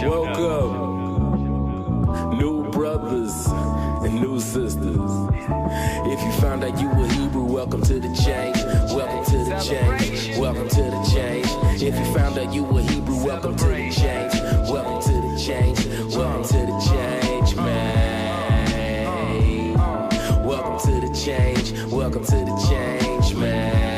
Welcome, new brothers and new sisters. If you found out you were Hebrew, welcome to the change. Welcome to the change. Welcome to the change. If you found out you were Hebrew, welcome to the change. Welcome to the change. Welcome to the change, man. Welcome to the change. Welcome to the change, man.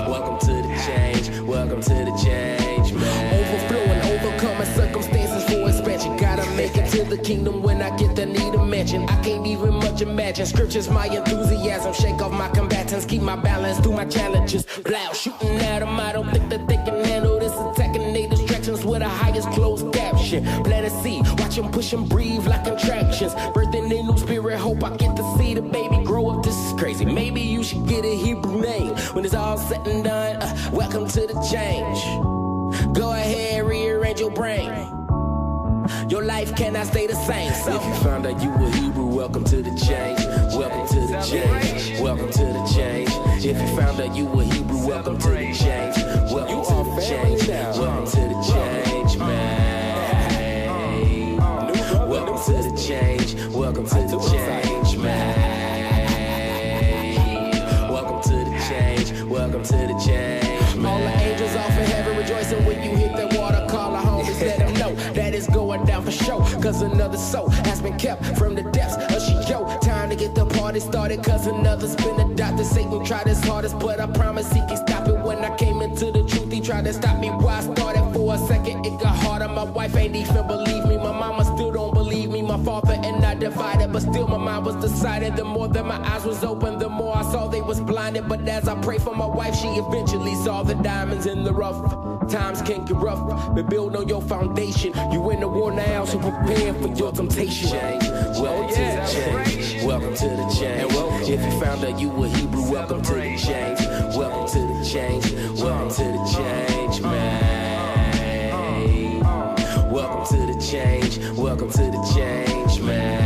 Welcome to the change. Welcome to the change, man. Overflowing, overcoming circumstances for expansion. Gotta make it to the kingdom when I get the need a mention. I can't even much imagine. Scriptures, my enthusiasm. Shake off my combatants. Keep my balance through my challenges. Blow, shooting at them. I don't think that they can handle this. Attacking their distractions with the highest closed caption. Plant a seed. Watch them push and breathe like contractions. Birthing a new spirit. Hope I get to see the baby grow up. This is crazy. Maybe you should get a Hebrew name. When it's all said and done, welcome to the change. Go ahead, rearrange your brain. Your life cannot stay the same. So if you found out you were Hebrew, welcome to the change. Welcome to the change. Welcome to the change. If you found out you were Hebrew, welcome to the change. Welcome to the change. Welcome to the change, man. Welcome to the change. Welcome to the change, man. Welcome to the change. Welcome to the change, man. All the angels off in heaven rejoicing when you hit that water. Call our homies, let them know that it's going down for sure. Cause another soul has been kept from the depths of Sheol. Time to get the party started, cause another's been adopted. Satan tried his hardest, but I promise he can stop it. When I came into the truth, he tried to stop me where I started. For a second, it got harder. My wife ain't even believe me. My mama still don't believe me. My father and I divided, but still my mind was decided. The more that my eyes was open, the more I saw they was blinded. But as I pray for my wife, she eventually saw the diamonds in the rough. Times can get rough, but build on your foundation. You in the war now, so prepare for your temptation. Welcome to the change. Welcome to the change. If you found out you were Hebrew, welcome to the change. Welcome to the change. Welcome to the change, man. Welcome to the change. Welcome to the change, man.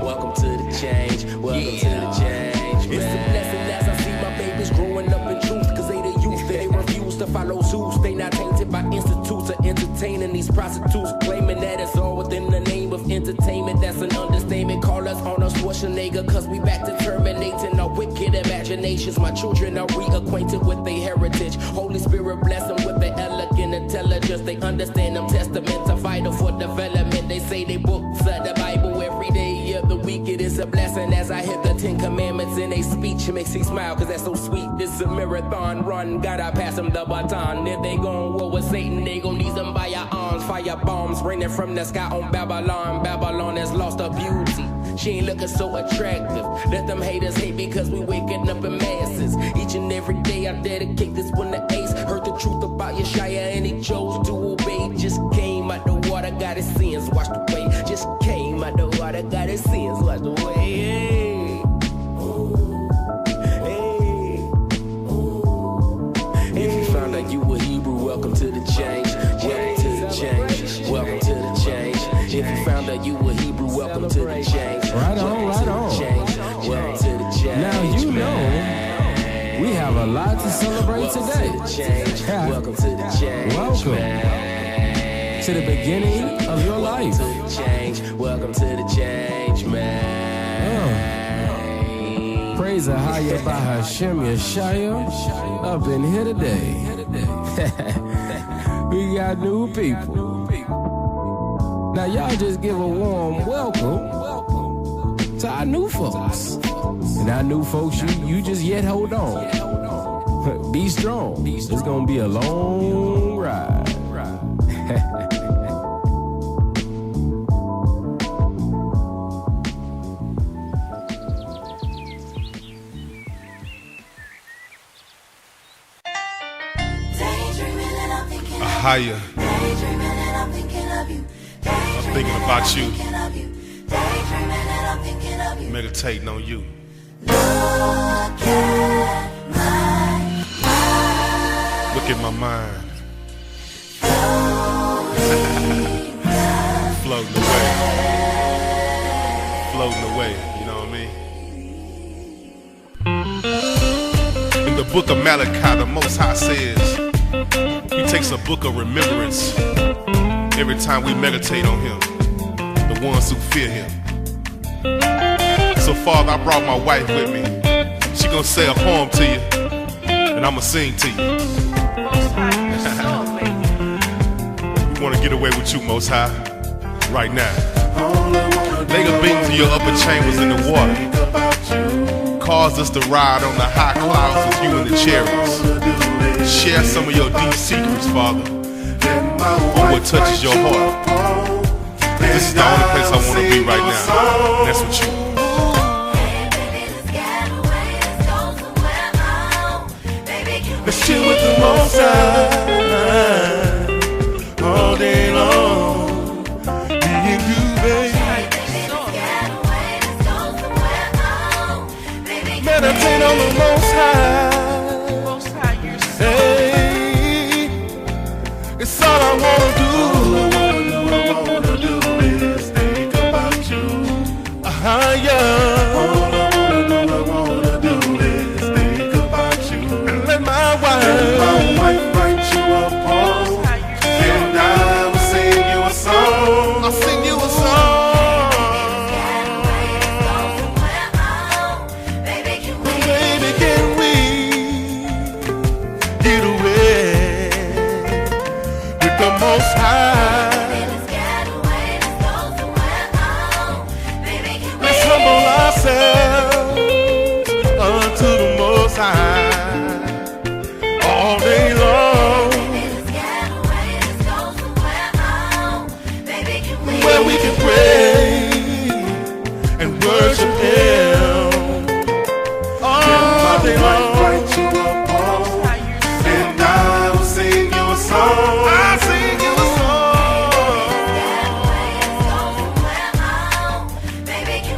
Welcome to the change. Welcome to the change, man. It's a blessing as I see my babies growing up in truth. Cause they the youth, they refuse to follow Zeus. They not tainted by institutes or entertaining these prostitutes. Claiming that it's all within the name of entertainment. That's an understatement. Call us Arnold Schwarzenegger, cause we back to terminating our wicked imaginations. My children are reacquainted with their heritage. Holy Spirit bless them with their elegant intelligence. They understand them testaments are vital for development. They say they books of the Bible every day of the week. It is a blessing as I hit the 10 commandments in a speech. It makes me smile cause that's so sweet. This is a marathon run, gotta pass them the baton. If they gon' war with Satan, they gon' need them by our arms. Fire bombs raining from the sky on Babylon. Babylon has lost her beauty. She ain't looking so attractive. Let them haters hate because we waking up in masses. Each and every day I dedicate this one to Ace. Heard the truth about Yeshaya and he chose to obey. Just came out the water, got his sins washed away. Just came out the water, got his sins washed away. Hey. Hey. If you found out you were Hebrew, welcome to the change. Welcome to the change. Welcome to the change. If you found out you were Hebrew, welcome to the change. Right on, right on. Welcome to the change. Now you know we have a lot to celebrate today. Welcome to the change. Welcome to the beginning of your life. Welcome to the change. Welcome to the change, man. Praise the Higher by Hashem Yeshaya up in here today. We got new people. Now y'all just give a warm welcome to our new folks. And our new folks, you just yet hold on. Be strong. It's gonna be a long ride. Higher. I'm thinking about you. Meditating on you. Look at my mind. Floating away. Floating away, you know what I mean? the book of Malachi, the Most High says He takes a book of remembrance every time we meditate on Him, the ones who fear Him. So Father, I brought my wife with me. She gonna say a poem to you, and I'ma sing to you. We wanna get away with you, Most High, right now. Lay the beams in your upper chambers in the water. Cause us to ride on the high clouds with you in the chariots. Share some of your deep secrets, Father, on what touches your heart. This is the only place I want to be right now, and that's with you. Let's chill with the Most High all day long. Me and you, baby. Meditate on the Most High. Hey, it's all I wanna do. All I wanna do is think about you. Yeah. All I wanna do is think about you. And let my wife write you a poem, and I will sing you a song. I'll sing you a song. Most High. Let's humble ourselves unto the Most High all day long, where we can pray and worship Him all day long. And I will sing you a song.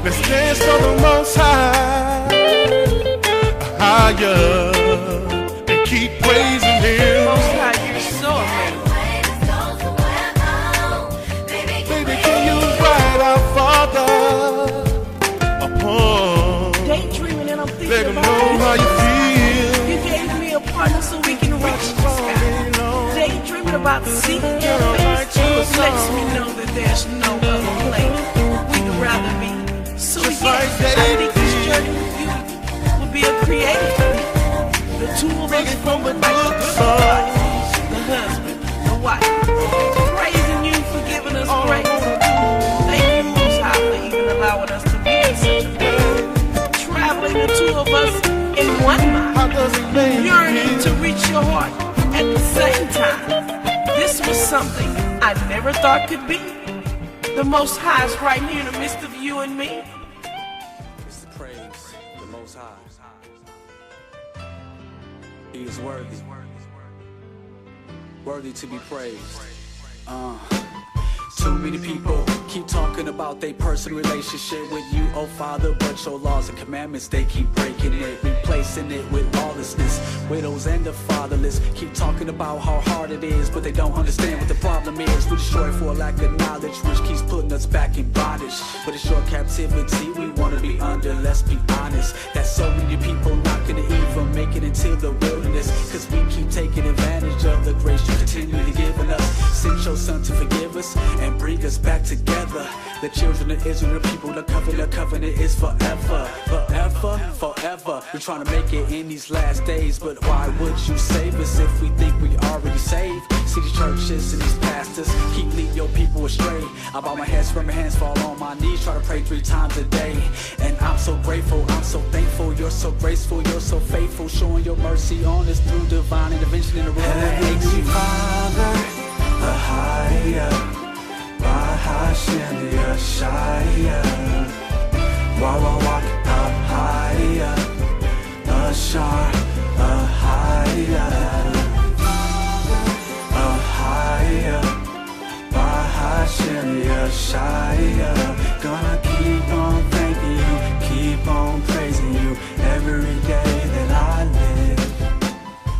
Let's dance for the Most High, higher, and keep praising Him. Most High, you're so amazing. Baby, can you write our Father a poem? Daydreaming and I'm thinking Let Him about know how you feel. You gave me a partner so we can reach the sky. Daydreaming about seeing your face lets me know that there's no other place we'd rather be. So yes, I think this journey with you will be a creative thing. The two of us from the good side, the husband, the wife, praising you for giving us grace. Thank you, Most High, for even allowing us to be in such a place. Traveling the two of us in one mind, yearning to reach your heart at the same time. This was something I never thought could be. The Most High is right here in the midst of you and me. It's the praise, the Most High. He is worthy, worthy to be praised. Too many people keep talking about their personal relationship with you, oh Father, but your laws and commandments, they keep breaking it, replacing it with lawlessness. Widows and the fatherless keep talking about how hard it is, but they don't understand what the problem is. We destroy for a lack of knowledge, which keeps putting us back in bondage. But it's your captivity we want to be under, let's be honest. That so many people not gonna even make it into the wilderness, cause we keep taking advantage of the grace you continually giving us. Sent your son to forgive us and bring us back together. The children of Israel, the people, the covenant is forever, forever, forever. We're trying to make it in these last days, but why would you save us if we think we already saved? See these churches and these pastors keep leading your people astray. I bow my head, spread my hands, fall on my knees, try to pray 3 times a day. And I'm so grateful, I'm so thankful, you're so graceful, you're so faithful, showing your mercy on us through divine intervention in the world that hates you. Father, higher, Bahashem Yeshaya, walk up higher, Ashar, higher, Bahashem Yeshaya. Gonna keep on thanking you, keep on praising you every day that I live.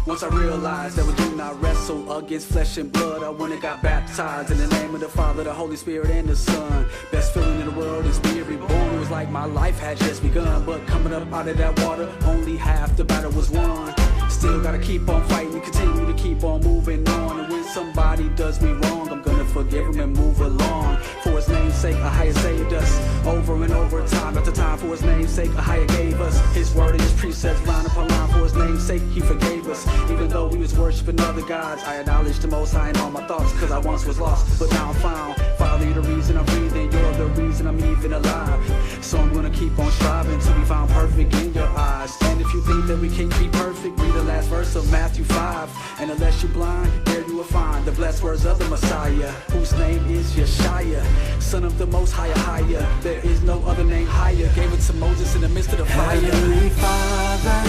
Once I realized that we do not wrestle against flesh and blood, I went and got baptized in the name of the Father, the Holy Spirit, and the Son. Best feeling in the world is being reborn was like my life had just begun. But coming up out of that water, only half the battle was won. Still gotta keep on fighting, continue to keep on moving on. And when somebody does me wrong, I'm gonna forgive him and move along. For his name's sake, a higher saved us over and over, time after time. For his name's sake, a higher gave us his word and his precepts, line upon line. For his name's sake, he forgave us. Even though we was worshiping other gods, I acknowledge the Most High in all my thoughts, cause I once was lost, but now I'm found. Father, you're the reason I'm breathing, you're the reason I'm even alive. So I'm gonna keep on striving to be found perfect in your eyes. And if you think that we can't be perfect, read the last verse of Matthew 5. And unless you're blind, there you will find the blessed words of the Messiah, whose name is Yeshaya, Son of the Most Higher, higher. There is no other name higher. Gave it to Moses in the midst of the fire. Heavenly Father,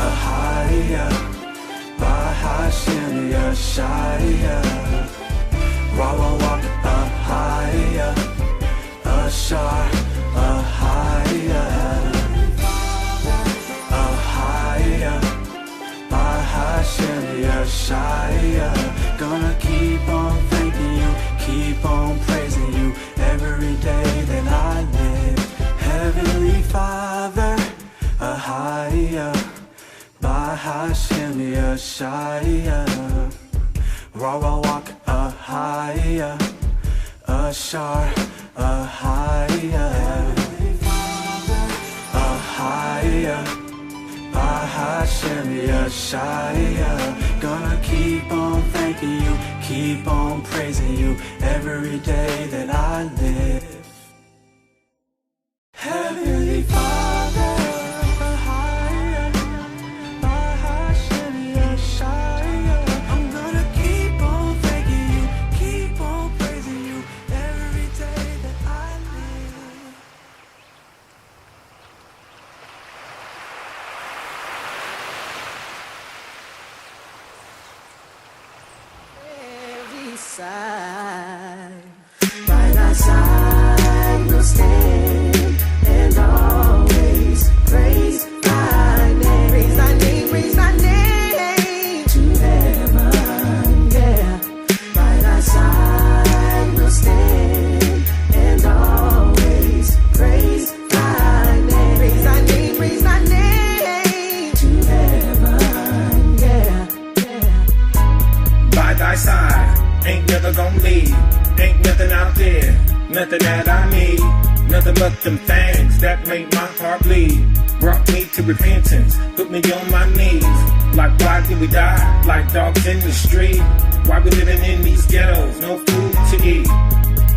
a higher, Bahashim Yeshaya, Rawawak, a higher, Ashar, a higher, Bahashim Yeshaya. Gonna keep on thanking you, keep on praising you every day that I live. Heavenly Father, a higher, Bahashim Yeshaya, Rawawak, a higher, Ashar, a higher, a higher, Bahashim Yeshaya. Gonna keep on thanking you, keep on praising you every day that I live. Heavenly Father, a higher, Bahashim Yeshaya. I'm gonna keep on thanking you, keep on praising you every day that I live. Every side, by thy side we'll stand and always praise thy name. Praise thy name, praise thy name to heaven, yeah. By thy side we'll stand and always praise thy name. Praise thy name, praise thy name to heaven, yeah, yeah. By thy side, ain't never gonna leave. Ain't nothing out there, nothing that I need. Nothing but them things that make my heart bleed. Brought me to repentance, put me on my knees. Like why did we die, like dogs in the street? Why we living in these ghettos, no food to eat?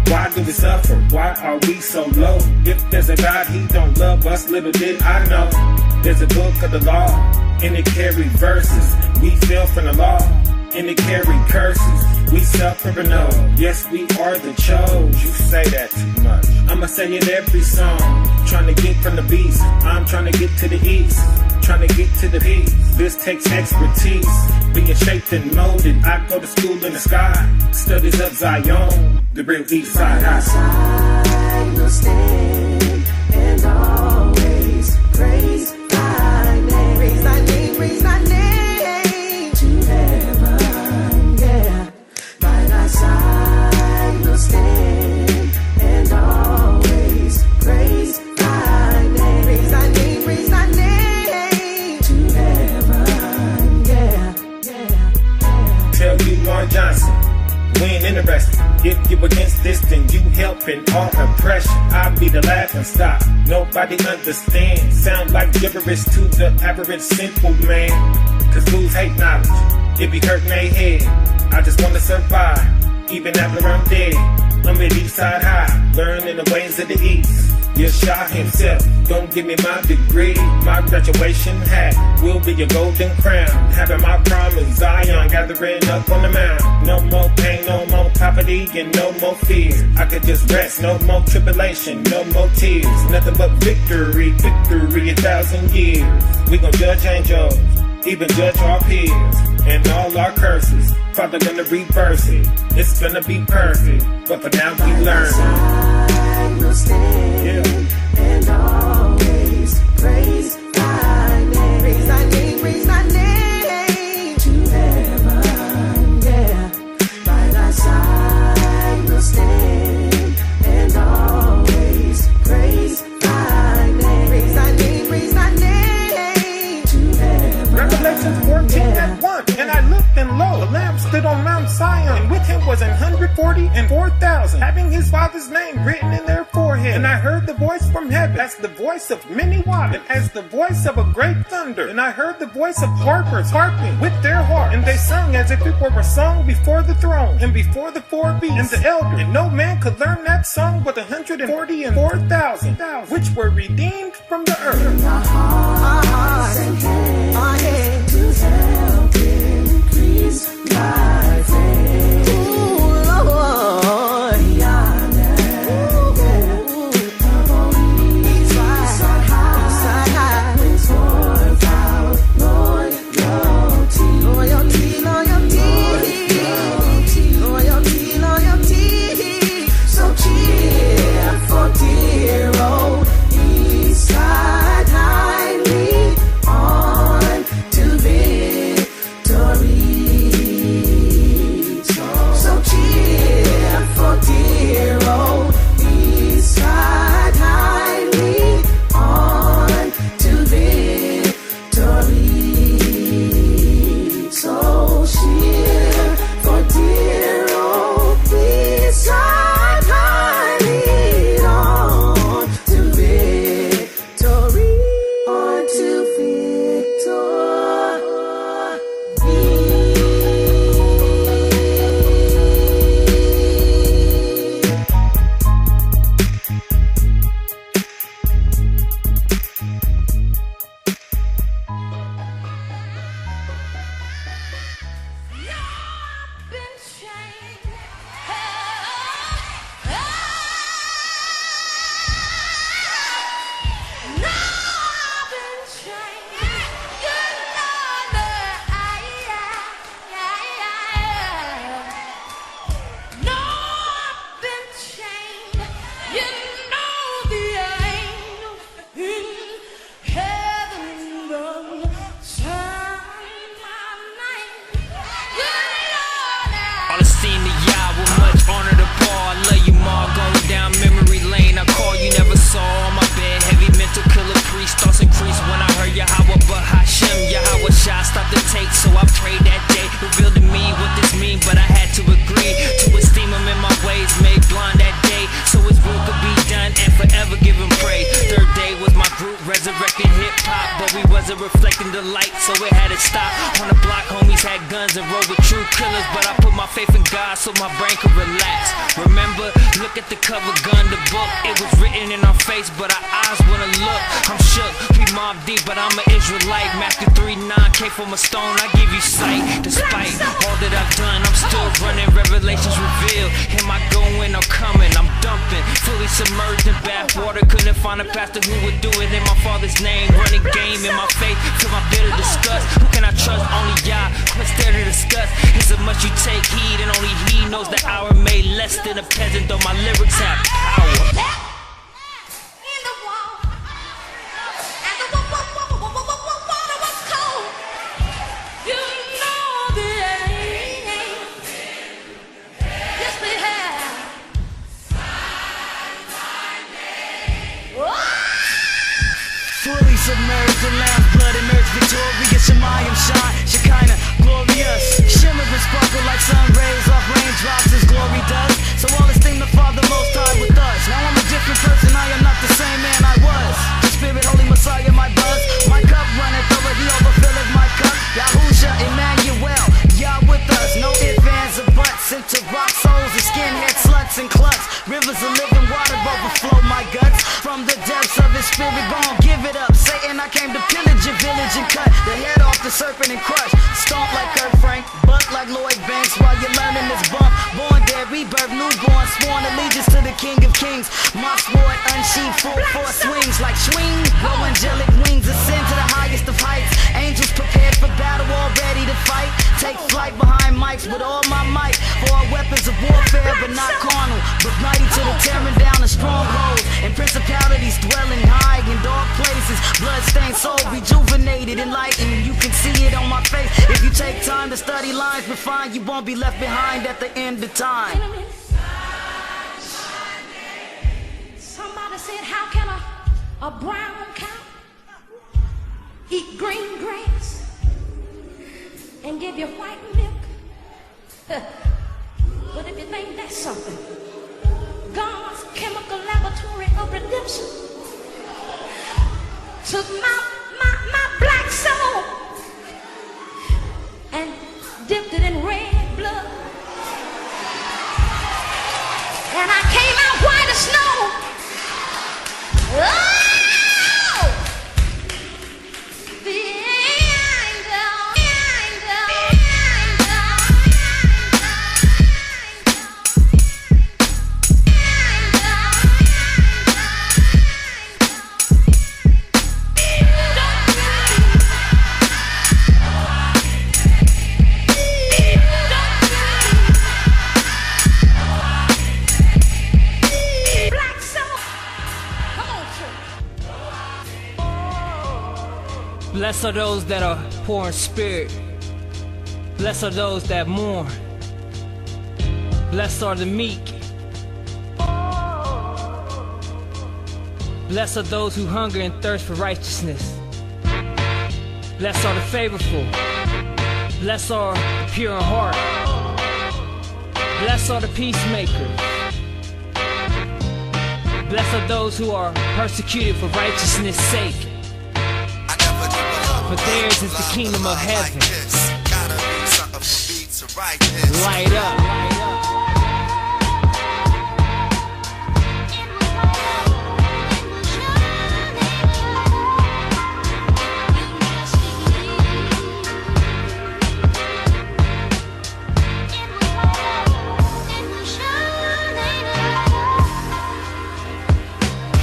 Why do we suffer, why are we so low? If there's a God, he don't love us, little did I know. There's a book of the law, and it carry verses. We fell from the law, and it carry curses. We suffer and know, yes we are the chose. You say that too much, I'ma say it every song. Trying to get from the beast, I'm trying to get to the east. Trying to get to the peace, this takes expertise. Being shaped and molded, I go to school in the sky. Studies of Zion, the real east side high. Side will stand and always praise thy name. Praise thy name, praise thy name to heaven, yeah. By thy side will stand and always praise thy name. Praise thy name, praise thy name to heaven, yeah, yeah, yeah. Tell you Warren Johnson, we ain't interested. If you against this, then you helping all oppression. I'll be the laughing stock. Nobody understands. Sound like gibberish to the average simple man. Cause fools hate knowledge, it be hurting their head. I just wanna survive, even after I'm dead. I'm at east side high, learning the ways of the east. Yeshua himself, don't give me my degree. My graduation hat will be a golden crown. Having my prom in Zion, gathering up on the mount. No more pain, no more poverty, and no more fear. I could just rest, no more tribulation, no more tears. Nothing but victory, victory 1,000 years. We gon' judge angels, even judge our peers, and all our curses. Father gonna reverse it, it's gonna be perfect, but for now we learn. Side will stand and always praise thy name. Praise thy name, praise thy name to heaven, yeah. By thy side will stand and always praise thy 144,000 having his father's name written in their forehead. And I heard the voice from heaven as the voice of many waters, and as the voice of a great thunder. And I heard the voice of harpers harping with their harp, and they sung as if it were a song before the throne and before the four beasts and the elder. And no man could learn that song but 144,000 which were redeemed from the earth. Our hearts and hands, our heads to help increase my faith. Ooh, Lord, beyond that, up on each side high, with forth out loyalty, so cheer for dear old Eastside High, lead on to victory. So cheer for dear old Eastside High, lead on to victory. So cheer for dear old Eastside High, lead on to victory, on to All esteem to Yah, with much honor to Paul. I love you, Ma, going down memory lane. I call you never saw on my bed. Heavy mental killer priest, thoughts increase when I heard Yahweh, but Hashem, Yahweh Shah, stop the tape. So I prayed that day, revealed to me what this mean, but I had to agree to esteem him in my ways, made blind that day, so his will could be done and forever give him praise. Third day was my group, resurrecting hip hop, but we wasn't reflecting the light, so it had to stop. On the block, homies had guns and rode with true killers, but I put my faith in God so my brain could relax. Remember, look at the cover, gun, the book. It was written in our face, but our eyes wouldn't look. I'm shook, we Mobb Deep, but I'm an Israelite. Matthew 3:9 came from a stone, I give you sight. Despite all that I've done, I'm still running. Revelations revealed. Am I going or coming? I'm dumping, fully submerged in bath water. Couldn't find a pastor who would do it in my father's name. Running game in my faith, feel my bitter disgust. Who can I trust? Only Yah. Quit there to discuss. It's a much you take heed, and only He knows the hour made less than a peasant, though my lyrics have power. Fully submerged in lamb's blood, emerged victorious. Shemayim shine, Shekinah glorious. Shimmer and sparkle like sun rays off raindrops as glory does. So all esteem the Father Most High with us. Now I'm a different person, I am not the same man I was. The Spirit, Holy Messiah, my buzz. My cup runneth over, He overfilleth my cup. Yahusha, Emmanuel, Yah with us. No ifs, ands, or buts. Into rock souls and skinhead sluts and cluts. Rivers of living water overflow my guts. From the depths of His Spirit, gon' give it up. Satan, I came to pillage your village and cut the head off the serpent and crush. Stomp like Kurt Frank, buck like Lloyd Banks while you're learning this bump. Born dead, rebirth, newborn, sworn allegiance to the King of Kings. My sword unsheathed, full force swings like swing. Grow angelic wings, ascend to the highest of heights. Angels prepared for battle, all ready to fight. Take flight behind mics with all my might. For our weapons of warfare, but not carnal, but mighty to the tearing down of strongholds and principalities dwelling high in dark places. Bloodstained soul, rejuvenated, enlightened. You can see it on my face if you take time to study lines refined. You won't be left behind at the end of time. Somebody said, how can a brown cow eat green grass and give you white milk? But if you think that's something, God's chemical laboratory of redemption took my black soul and dipped it in red blood. And I came out white as snow. Oh! Blessed are those that are poor in spirit. Blessed are those that mourn. Blessed are the meek. Blessed are those who hunger and thirst for righteousness. Blessed are the favorful. Blessed are the pure in heart. Blessed are the peacemakers. Blessed are those who are persecuted for righteousness' sake. For theirs is the kingdom of heaven. Light up.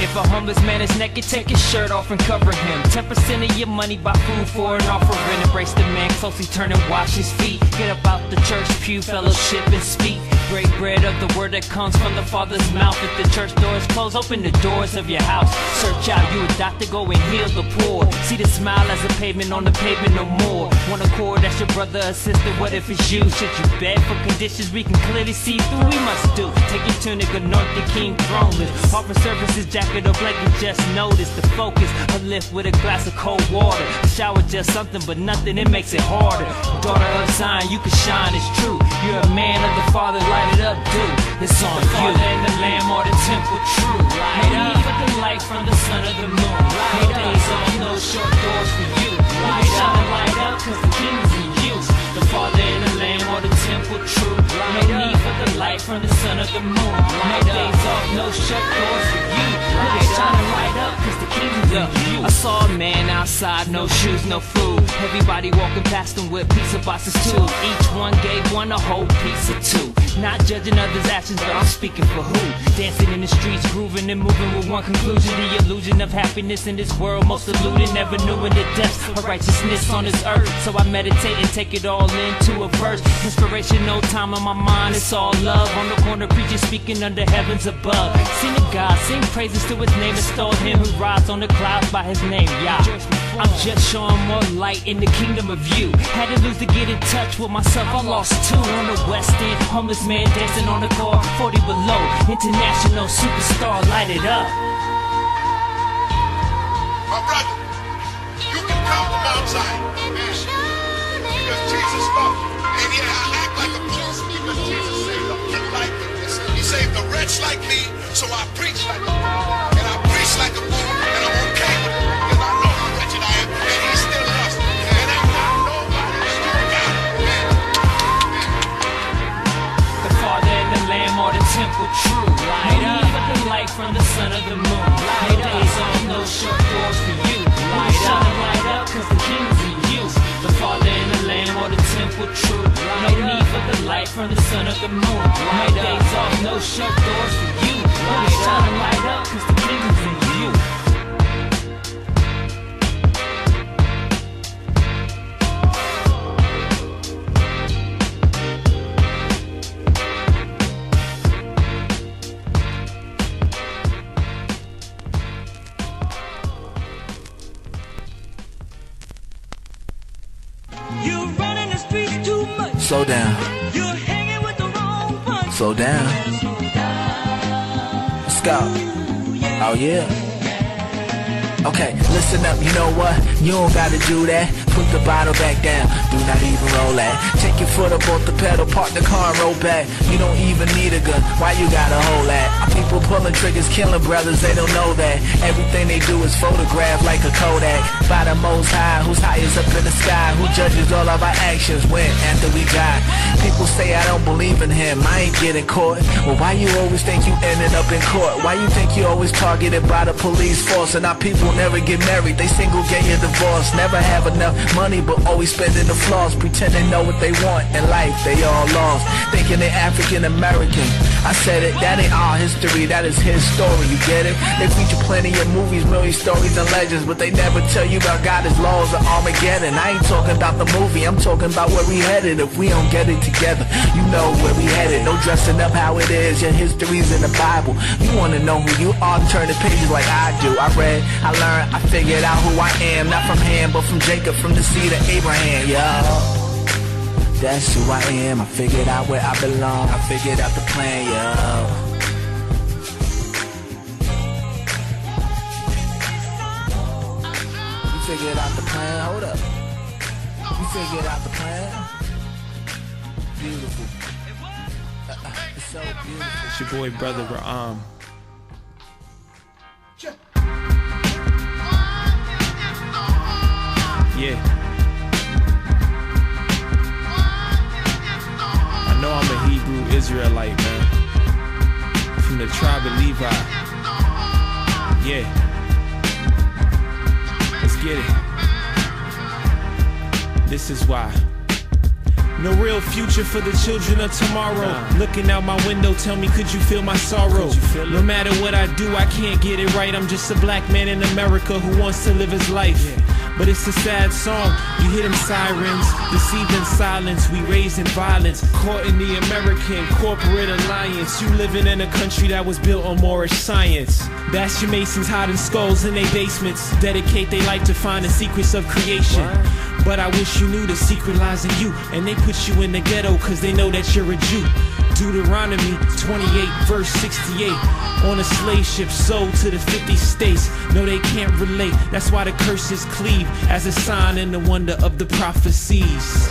If a homeless man is naked, take his shirt off and cover him. 10% of your money buy food for an offering. Embrace the man closely, turn and wash his feet. Get up out the church pew, fellowship and speak. Break bread of the word that comes from the Father's mouth. If the church doors close, open the doors of your house. Search out you a doctor, go and heal the poor. See the smile as a pavement on the pavement no more. One accord, that's your brother or sister, what if it's you? Should you beg for conditions we can clearly see through? We must do. Take your tunic, anoint the king throneless. Offer services, jacket or blanket, just notice the focus. A lift with a glass of cold water. A shower just something, but nothing, it makes it harder. Daughter of Zion, you can shine, it's true. You're a man of the Father, light it up, dude. It's on the you. And the Lamb or the temple, true. Light up. For the light from the sun of the moon. Light no days off, no short doors for you. Light up, light up, cause the king's in you. The Father and the Lamb or the temple, true. No need for the light from the sun of the moon. Light no days off, no shut doors for you. Light up, light up, cause the king's in you. I saw a man outside, no shoes, no food. Everybody walking past him with pizza boxes too. Each one gave one a whole piece or two. Not judging others' actions, but I'm speaking for who. Dancing in the streets, grooving and moving with one conclusion. The illusion of happiness in this world, most eluded. Never knew in the depths of righteousness on this earth. So I meditate and take it all into a verse. Inspiration, no time on my mind, it's all love. On the corner, preaching, speaking under heavens above. Sing to God, sing praises to his name, extol him who rides on the clouds by his name, Yah. I'm just showing more light in the kingdom of you. Had to lose to get in touch with myself, I lost two. On the west end, homeless man dancing on the car, 40 below, international superstar, light it up. My brother, you can come from outside, because Jesus spoke. And yeah, I act like a fool because Jesus saved a pimp like me. He saved a wretch like me, so I preach like a fool. And I preach like a fool, and I'm okay with it, because I know how wretched I am, and he still loves me. And I'm not nobody, still got it. The Father and the Lamb or the temple, true. Light up, but the light from the sun of the moon. Light up, days on, no short doors for you. Light up, cause the king's in you. The Father and the Lamb or the temple, true. No need for the light from the sun of the moon. No days off, no shut doors for you. Light up, cause the king's in you. You're running the streets too much. Slow down. You're hanging with the wrong punch. Slow down. Let's go. Oh yeah. Okay, listen up, you know what? You don't gotta do that. Put the bottle back down, do not even roll that. Take your foot up off the pedal, park the car and roll back. You don't even need a gun, why you gotta hold that? Our people pulling triggers, killing brothers, they don't know that. Everything they do is photographed like a Kodak. By the Most High, who's highest up in the sky, who judges all of our actions when after we die. People say I don't believe in him, I ain't getting caught. Well, why you always think you ended up in court? Why you think you always targeted by the police force? And our people never get married, they single get your divorce. Never have enough money but always spending the flaws. Pretend they know what they want in life, they all lost. Thinking they African American, I said it, that ain't our history, that is his story, you get it? They feature plenty of movies, million stories and legends, but they never tell you about God, his laws, or Armageddon. I ain't talking about the movie, I'm talking about where we headed. If we don't get it together, you know where we headed. No dressing up how it is, your history's in the Bible. You wanna know who you are, turn the pages like I do. I read, I learned, I figured out who I am. Not from Ham, but from Jacob, from the seed of Abraham, yo. That's who I am, I figured out where I belong. I figured out the plan, yo. You figured out the plan, hold up. You figured out the plan. Beautiful. It's so beautiful. It's your boy, brother Ra'am. Yeah. I know I'm a Hebrew Israelite, man. From the tribe of Levi. Yeah. Let's get it. This is why. No real future for the children of tomorrow. Looking out my window, tell me, could you feel my sorrow? No matter what I do, I can't get it right. I'm just a black man in America who wants to live his life. But it's a sad song. You hear them sirens, deceived in silence. We raised in violence, caught in the American corporate alliance. You living in a country that was built on Moorish science. That's your Masons hiding skulls in their basements. Dedicate their life to find the secrets of creation. But I wish you knew the secret lies in you. And they put you in the ghetto cause they know that you're a Jew. Deuteronomy 28 verse 68. On a slave ship sold to the 50 states. No, they can't relate. That's why the curses cleave as a sign and the wonder of the prophecies.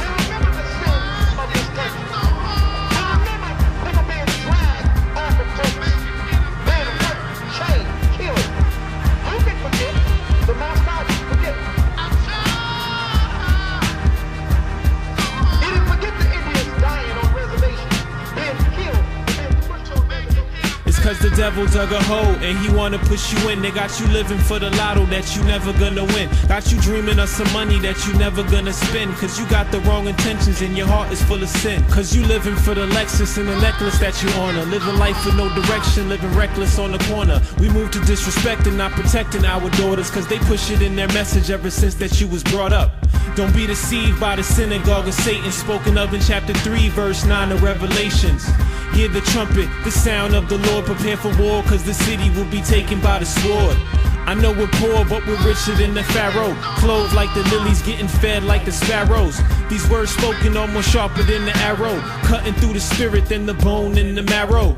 Cause the devil dug a hole and he wanna push you in. They got you living for the lotto that you never gonna win. Got you dreaming of some money that you never gonna spend. Cause you got the wrong intentions and your heart is full of sin. Cause you living for the Lexus and the necklace that you honor. Living life with no direction, living reckless on the corner. We move to disrespect and not protecting our daughters. Cause they push it in their message ever since that you was brought up. Don't be deceived by the synagogue of Satan, spoken of in chapter 3 verse 9 of Revelations. Hear the trumpet, the sound of the Lord. Prepare for war, cause the city will be taken by the sword. I know we're poor, but we're richer than the Pharaoh. Clothed like the lilies, getting fed like the sparrows. These words spoken are more sharper than the arrow, cutting through the spirit than the bone and the marrow.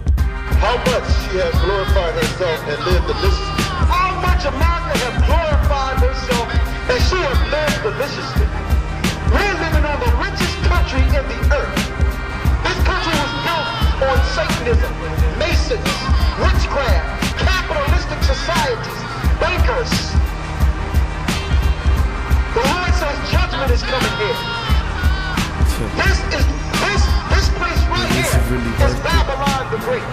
How much she has glorified herself and lived deliciously. How much America has glorified herself and she has lived deliciously. We're living on the richest country in the earth. This country was built on Satanism, Masons, witchcraft, capitalistic societies, bankers. The Lord says judgment is coming here. This place right here is Babylon the Great.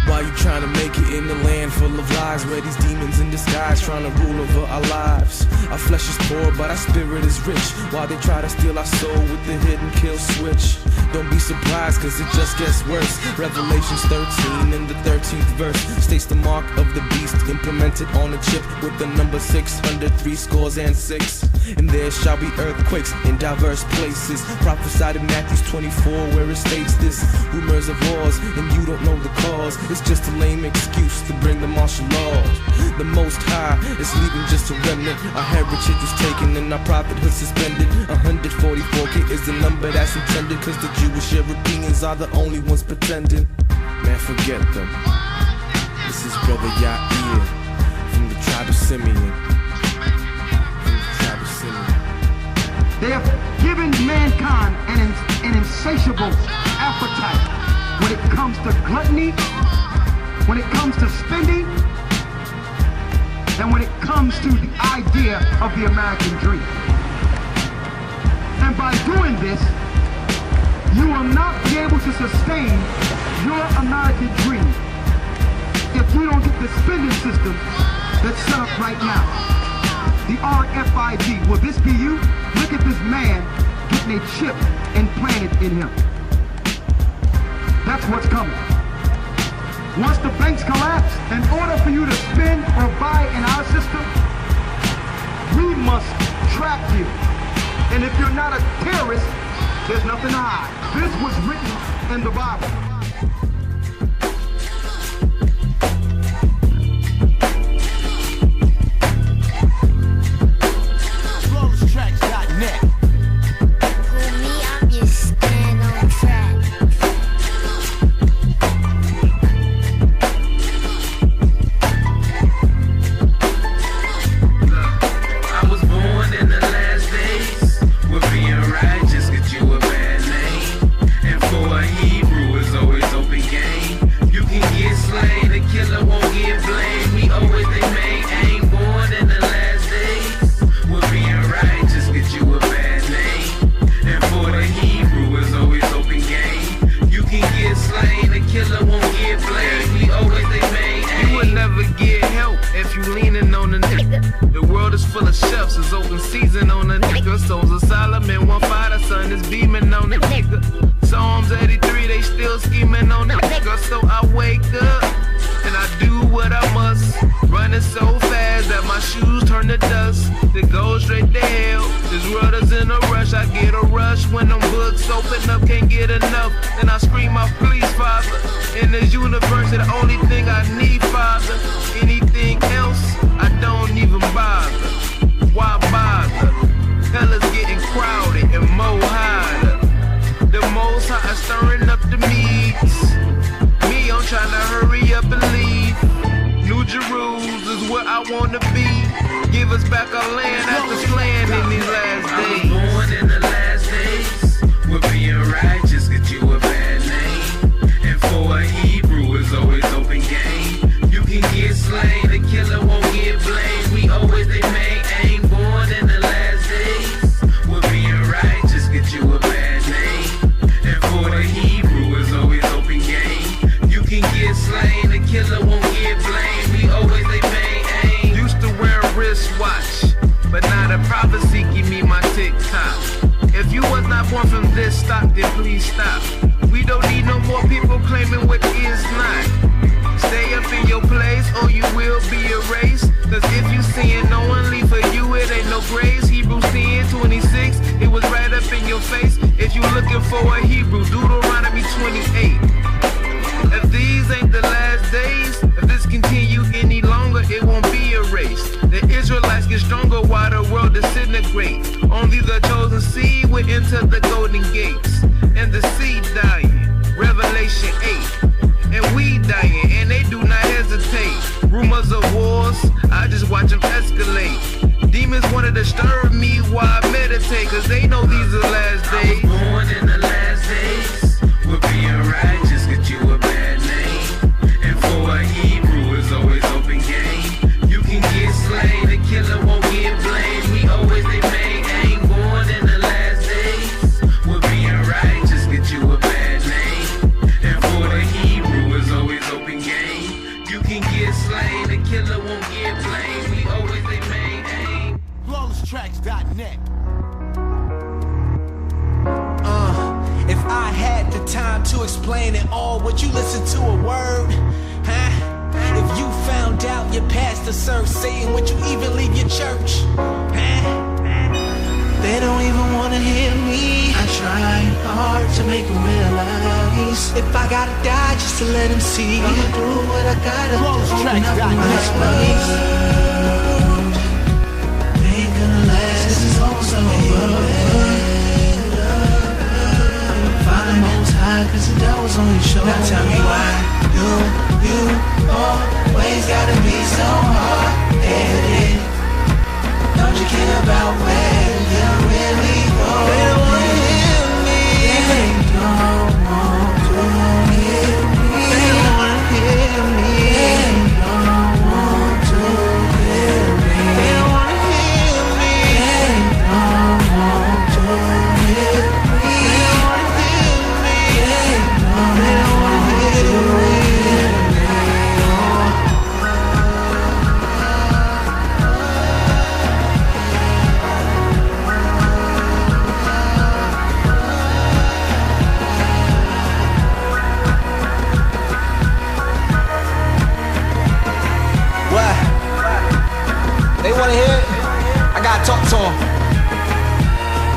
Why you trying to make it in the land full of lies, where these demons in disguise trying to rule over our lives? Our flesh is poor, but our spirit is rich. While they try to steal our soul with the hidden kill switch. Don't be surprised, cause it just gets worse. Revelations 13 in the 13th verse states the mark of the beast implemented on a chip with the number 606. And there shall be earthquakes in diverse places. Prophesied in Matthew 24 where it states this. Rumors of wars and you don't know the cause. It's just a lame excuse to bring the martial laws. The Most High is leaving just a remnant. Our heritage was taken and our prophethood suspended. 144K is the number that's intended, cause the Jewish Europeans are the only ones pretending. Man, forget them. This is Brother Yair. Simeon. Tribe of Simeon. They have given mankind an insatiable appetite when it comes to gluttony, when it comes to spending, and when it comes to the idea of the American dream. And by doing this, you will not be able to sustain your American dream if you don't get the spending system that's set up right now. The RFID. Will this be you? Look at this man getting a chip implanted in him. That's what's coming. Once the banks collapse, in order for you to spend or buy in our system, we must track you. And if you're not a terrorist, there's nothing to hide. This was written in the Bible. FlawlessTracks.net. For me, I'm just staying on track. I was born in the last days. With being righteous, get you a bad name. And for a Hebrew, it's always open game. You can get slain, the killer won't get blamed. We always they main aim. Born in the last days. With being righteous, get you a bad name. And for the Hebrew, it's always open game. You can get slain, the killer won't get blamed. We always they main aim. You would never get help if you leaning on the nigga. The world is full of chefs, it's open season on the nigga. Souls of Solomon, one fire, the sun is beaming on the nigga. Psalms 83, they still scheming on the nigga. So I wake up and I do what I must. Running so fast that my shoes turn to dust. To go straight to hell. This world is in a rush. I get a rush when them books open up, can't get enough. Then I scream out, please, Father. In this universe, the only thing I need, Father. Anything else, I don't even bother. Why bother? Hell is getting crowded and more hotter. The most high is stirring up the meats. Me, I'm trying to hurry up and leave. New Jerusalem is where I wanna be. Give us back our land after slaying in these last days. I was born in the last days. With being righteous, get you a bad name. And for a Hebrew, it's always open game. You can get slain, the killer won't get blamed. We always they main aim. Born in the last days. With being righteous, get you a bad name. And for the Hebrew, it's always open game. You can get slain, the killer won't get blamed. We always they main aim. Used to wear a wristwatch, but now the prophecy give me my TikTok. If you was not born from this stock, then please stop. We don't need no more people claiming what is not. Stay up in your place or you will be erased. Cause if you sin knowingly, for you it ain't no grace. Hebrews 10:26, it was right up in your face. If you looking for a Hebrew, Deuteronomy 28. If these ain't the last days, if this continue any longer, it won't be erased. The Israelites get stronger while the world disintegrates. Only the chosen seed will enter the golden gates. And the seed dying, Revelation 8. And we dying, and they do not hesitate. Rumors of wars, I just watch them escalate. Demons wanna disturb me while I meditate, cause they know these are the last days. I was born in the last days. With being righteous, get you a bad name. And for a Hebrew, it's always open game. You can get slain, the killer won't get blamed. We always they main aim. Born in the last days. With being righteous, get you a bad name. And for the Hebrew, it's always open game. You can get slain, the killer won't get blamed. We always they main aim. FlawlessTracks.net. If I had the time to explain it all, would you listen to a word? Huh? If you found out your pastor served Satan, would you even leave your church? Huh? They don't even wanna hear me. I tried hard to make them realize if I gotta die just to let them see, I'ma do what I gotta do. Open up my space. Ain't gonna last, this is almost over. Find the most high, cause the devil's on your shoulder. Now tell me why you always gotta be so hard. about where you really go. They don't wanna hear me. They don't want to hear me. They don't wanna hear me. They don't want to hear me. They don't wanna hear me. They don't want to hear me. They don't wanna hear me. They don't wanna hear me. What? They wanna hear it? I gotta talk to them.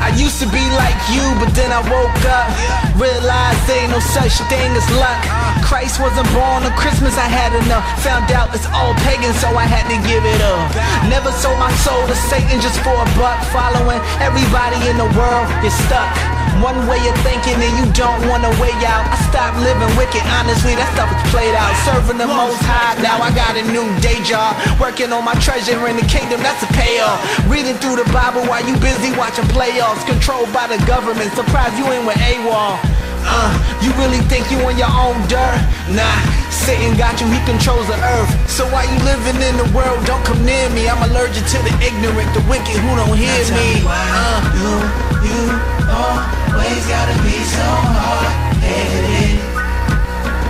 I used to be like you, but then I woke up. Realized there ain't no such thing as luck. Christ wasn't born on Christmas, I had enough. Found out it's all pagan, so I had to give it up. Never sold my soul to Satan just for a buck. Following everybody in the world, you're stuck. One way of thinking and you don't want a way out. I stopped living wicked, honestly, that stuff is played out. Serving the Most High, now I got a new day job. Working on my treasure in the kingdom, that's a payoff. Reading through the Bible while you busy watching playoffs. Controlled by the government, surprised you ain't with AWOL. You really think you in your own dirt? Nah, Satan got you, he controls the earth. So while you living in the world, don't come near me. I'm allergic to the ignorant, the wicked who don't hear me. You always gotta be so hard-headed.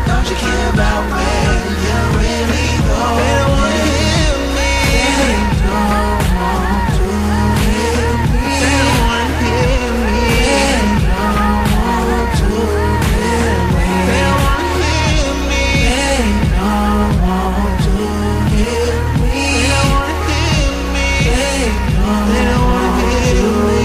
Don't you care about where you really go? They don't wanna hear me. They don't want to hear me. They don't wanna hear me. They don't want to hear me. They don't wanna hear me. They don't want to hear me. They don't wanna hear me. They don't wanna hear me.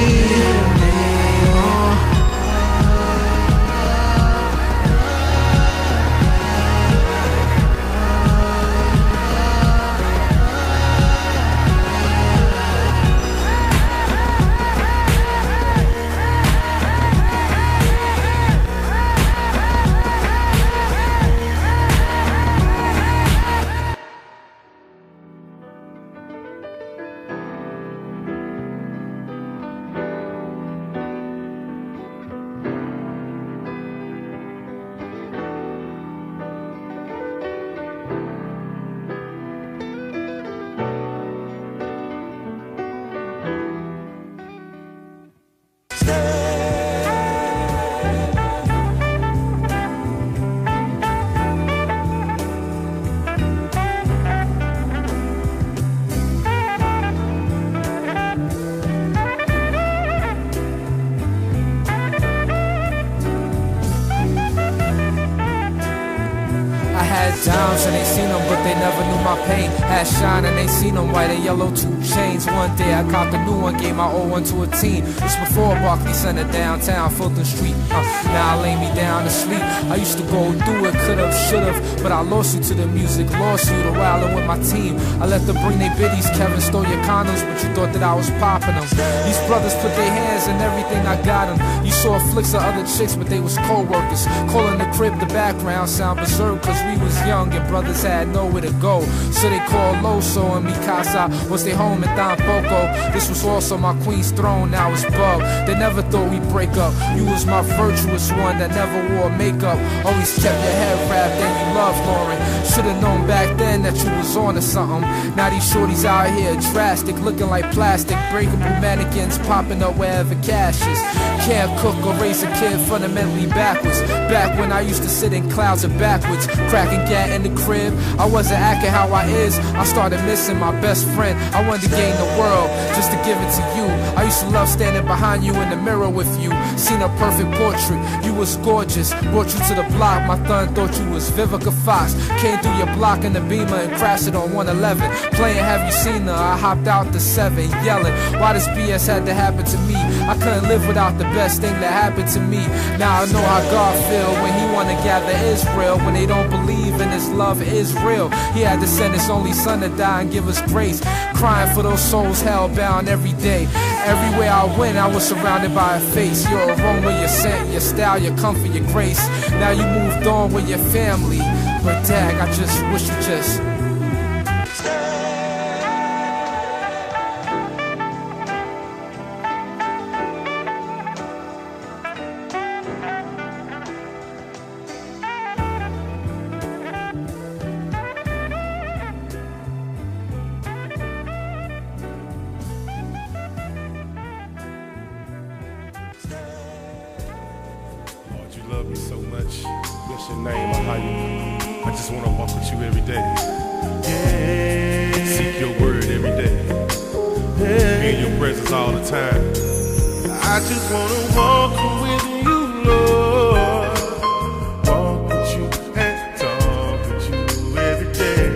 Downs and they seen them, but they never knew my pain. Had shine and they seen them, white and yellow 2 Chainz. One day I caught the new one, gave my old one to a teen. This before Barclays Center downtown, Fulton Street. Now I lay me down to sleep. I used to go through it, could've, should've, but I lost you to the music, lost you to wildin' with my team. I let them bring they biddies, Kevin stole your condoms, but you thought that I was popping them. These brothers put their hands in everything I got them. You saw flicks of other chicks, but they was co-workers. Calling the crib the background, sound berserk, cause we was young and brothers had nowhere to go. So they called Loso and Mikasa was their home in Tampoco. This was also my queen's throne, now it's Bug. They never thought we'd break up. You was my virtuous one that never wore makeup. Always kept your head wrapped and you loved Lauren. Should've known back then that you was on to something. Now these shorties out here drastic, looking like plastic. Breakable mannequins popping up wherever cash is. Can't cook or raise a kid fundamentally backwards. Back when I used to sit in clouds of backwards, cracking gat in the crib. I wasn't acting how I is. I started missing my best friend. I wanted to gain the world just to give it to you. I used to love standing behind you in the mirror with you. Seen a perfect portrait, you was gorgeous. Brought you to the block, my thun thought you was Vivica Fox. Came through your block in the Beamer and crashed it on 111. Playing Have You Seen Her? I hopped out the 7, yelling, why this BS had to happen to me? I couldn't live without the best thing that happened to me. Now I know how God feel when he wanna gather Israel. When they don't believe in his love is real. He had to send his only son to die and give us grace. Crying for those souls hell-bound every day. Everywhere I went, I was surrounded by a face. Your aroma, your scent, your style, your comfort, your grace. Now you moved on with your family. But dag, I just wish you just so much. Bless your name, I just want to walk with you every day. Yeah. Seek your word every day. Be in your presence all the time. I just want to walk with you, Lord. Walk with you and talk with you every day.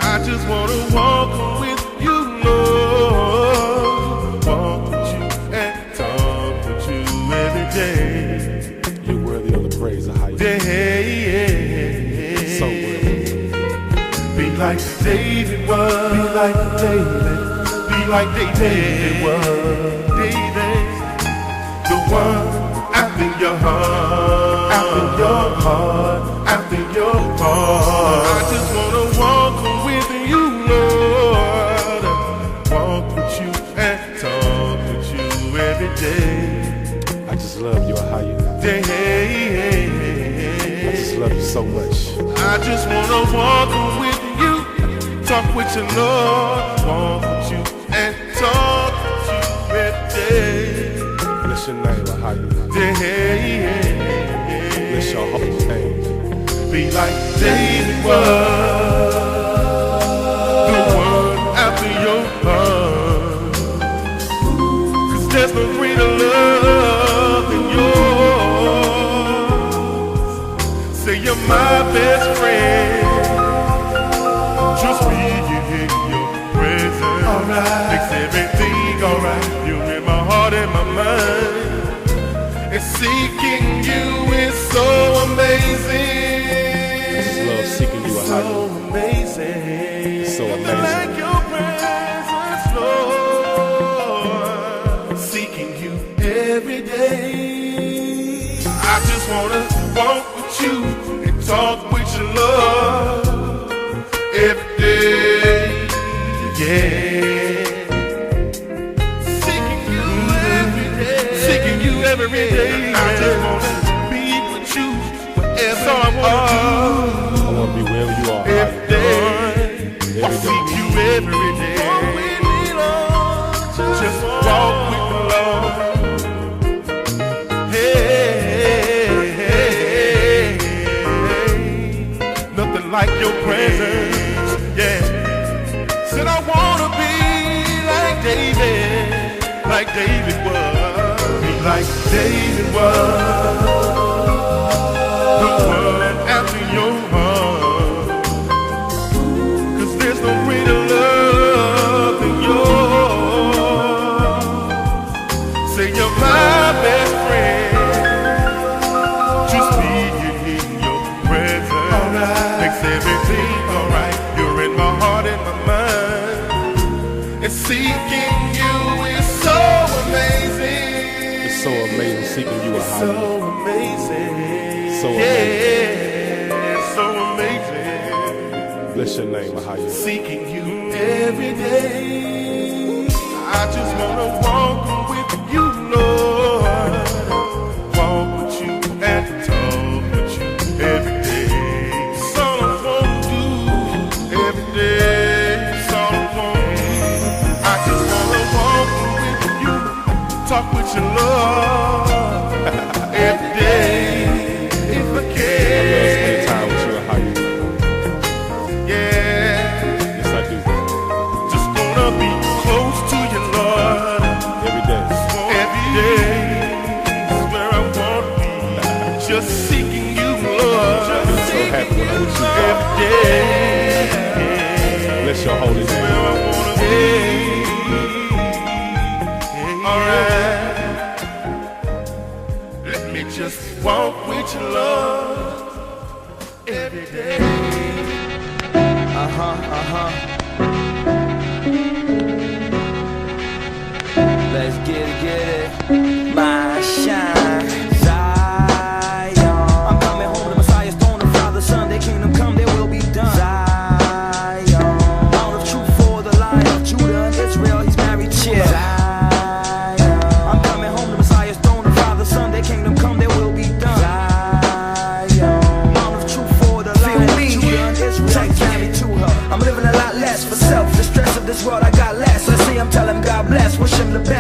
I just want to walk with you, Lord. Walk with you and talk with you every day. You're worthy of the praise of how you so worthy. Be like David was. Be like David. Be like David was. David, the one after your heart. After your heart. After your heart. I just want to walk with you, Lord. Walk with you and talk with you every day. I just love you, how you. I just love you so much. I just wanna walk with you, talk with you, Lord. Walk with you and talk with you every day. Bless your name, how you. Bless your holy name. Be like David was, the one after your heart. 'Cause there's no greater love than yours. Say you're my best friend. Just be in your presence. Alright. Makes everything alright. You're in my heart and my mind. And seeking you is so amazing. I just love seeking you, how you. Amazing. So amazing. Like your presence, Lord. Seeking you every day. I just wanna walk with you and talk with you, Lord, every day. Yeah. Seeking you every day. Seeking you every day. I just wanna be with you wherever so I wanna do. I wanna be wherever you are. Every day. I seek you every day. Just walk with the Lord. Hey, nothing like your presence. Yeah. Said I wanna be like David was. Be like David was. The one after your heart. 'Cause there's no greater love than yours. Say you're my best friend. Just being in your presence. Alright. Makes everything alright. You're in my heart and my mind. And seeking you is so amazing. It's so amazing seeking you, how so you. amazing. So amazing. Yeah, so amazing. Bless your name, how you. Seeking you every day. I just wanna walk with you, Lord. Walk with you and talk with you every day. That's all I wanna do every day. That's all I wanna do. I just wanna walk with you, talk with you, Lord, every day. If I can. I love spending time with you, how you. Yeah. Yes, I do. Just wanna be close to you, Lord. Every day. Every day is where I want to be. Just seeking you, Lord. I'm so happy when I'm with you. Every day. Bless your holy name. Where I wanna be. Alright. Let me just walk with you, Lord, every day. Let's get it. My shine, Zion. I'm coming home to Messiah's throne, the Father, Son, their kingdom come, their will be done. Zion, out of truth for the Lion of Judah and Israel, he's married chill. Zion, I'm coming home to Messiah's throne, the Father, Son, their kingdom come, their will be done. Zion, out of truth for the Lion of Judah and Israel, he's married to her. I'm living a lot less for self. The stress of this world I got less. Let's see, I'm telling God bless. Wish him the best.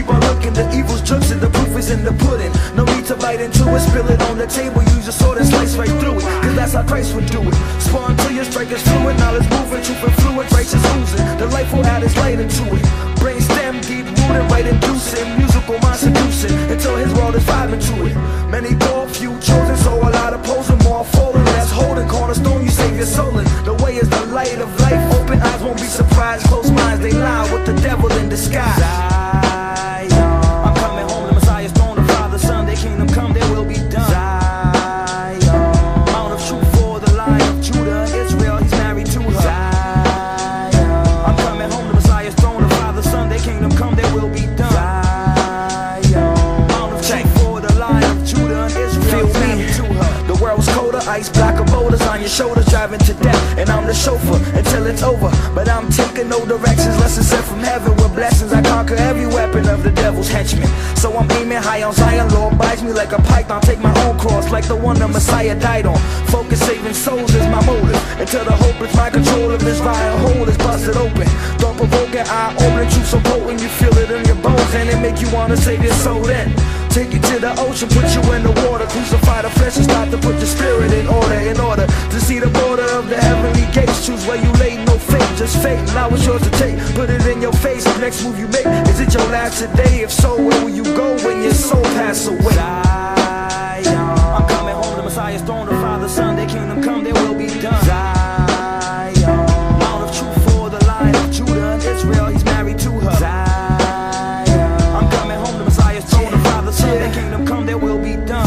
by looking. The evil's jokes and the proof is in the pudding. No need to bite into it, spill it on the table. Use your sword and slice right through it, cause that's how Christ would do it. Spawn till your strike is fluid, knowledge moving, truth and fluid, righteous oozing. The life will add its light into it. Brain stem deep rooted, right inducing. Musical mind seducing, until his world is vibing to it. Many called, few chosen, so a lot opposing. More falling, less holding. Cornerstone, you save your soul in. The way is the light of life. Open eyes won't be surprised. Close minds, they lie with the devil in disguise. I'm coming home, the Messiah's throne. The Father, Son, their kingdom come, their will be done. Mount of truth for the Lion of Judah, Israel, he's married to her. I'm coming home, the Messiah's throne. The Father, Son, their kingdom come, their will be done. Mount of truth for the Lion of Judah, Israel, he's married to her. The world's colder, ice blacker boulders on your shoulders, driving to death, and I'm the chauffeur until it's over. But I'm taking no directions, lessons sent from heaven with blessings. I conquer every weapon of the devil's henchmen. So I'm aiming high on Zion, Lord bites me like a python. Take my own cross like the one the Messiah died on. Focus, saving souls is my motive, until the hope is my control of this vile hole is busted open. Don't provoke it, eye open, truth so potent you feel it in your bones, and it make you wanna save your soul then. Take you to the ocean, put you in the water, crucify the flesh and start to put your spirit in order to see the border of the heavenly gates. Choose where you lay, no fate, just fate. Now it's yours to take, put it in your face. Next move you make, is it your last today? If so, where will you go when your soul pass away? I'm coming home, the Messiah's throne. The Father, Son, their kingdom come, their will be done. Mount of truth for the Lion of Judah, Israel, he's married to her. I'm coming home, the Messiah's throne. The Father, Son, their kingdom come, their will be done.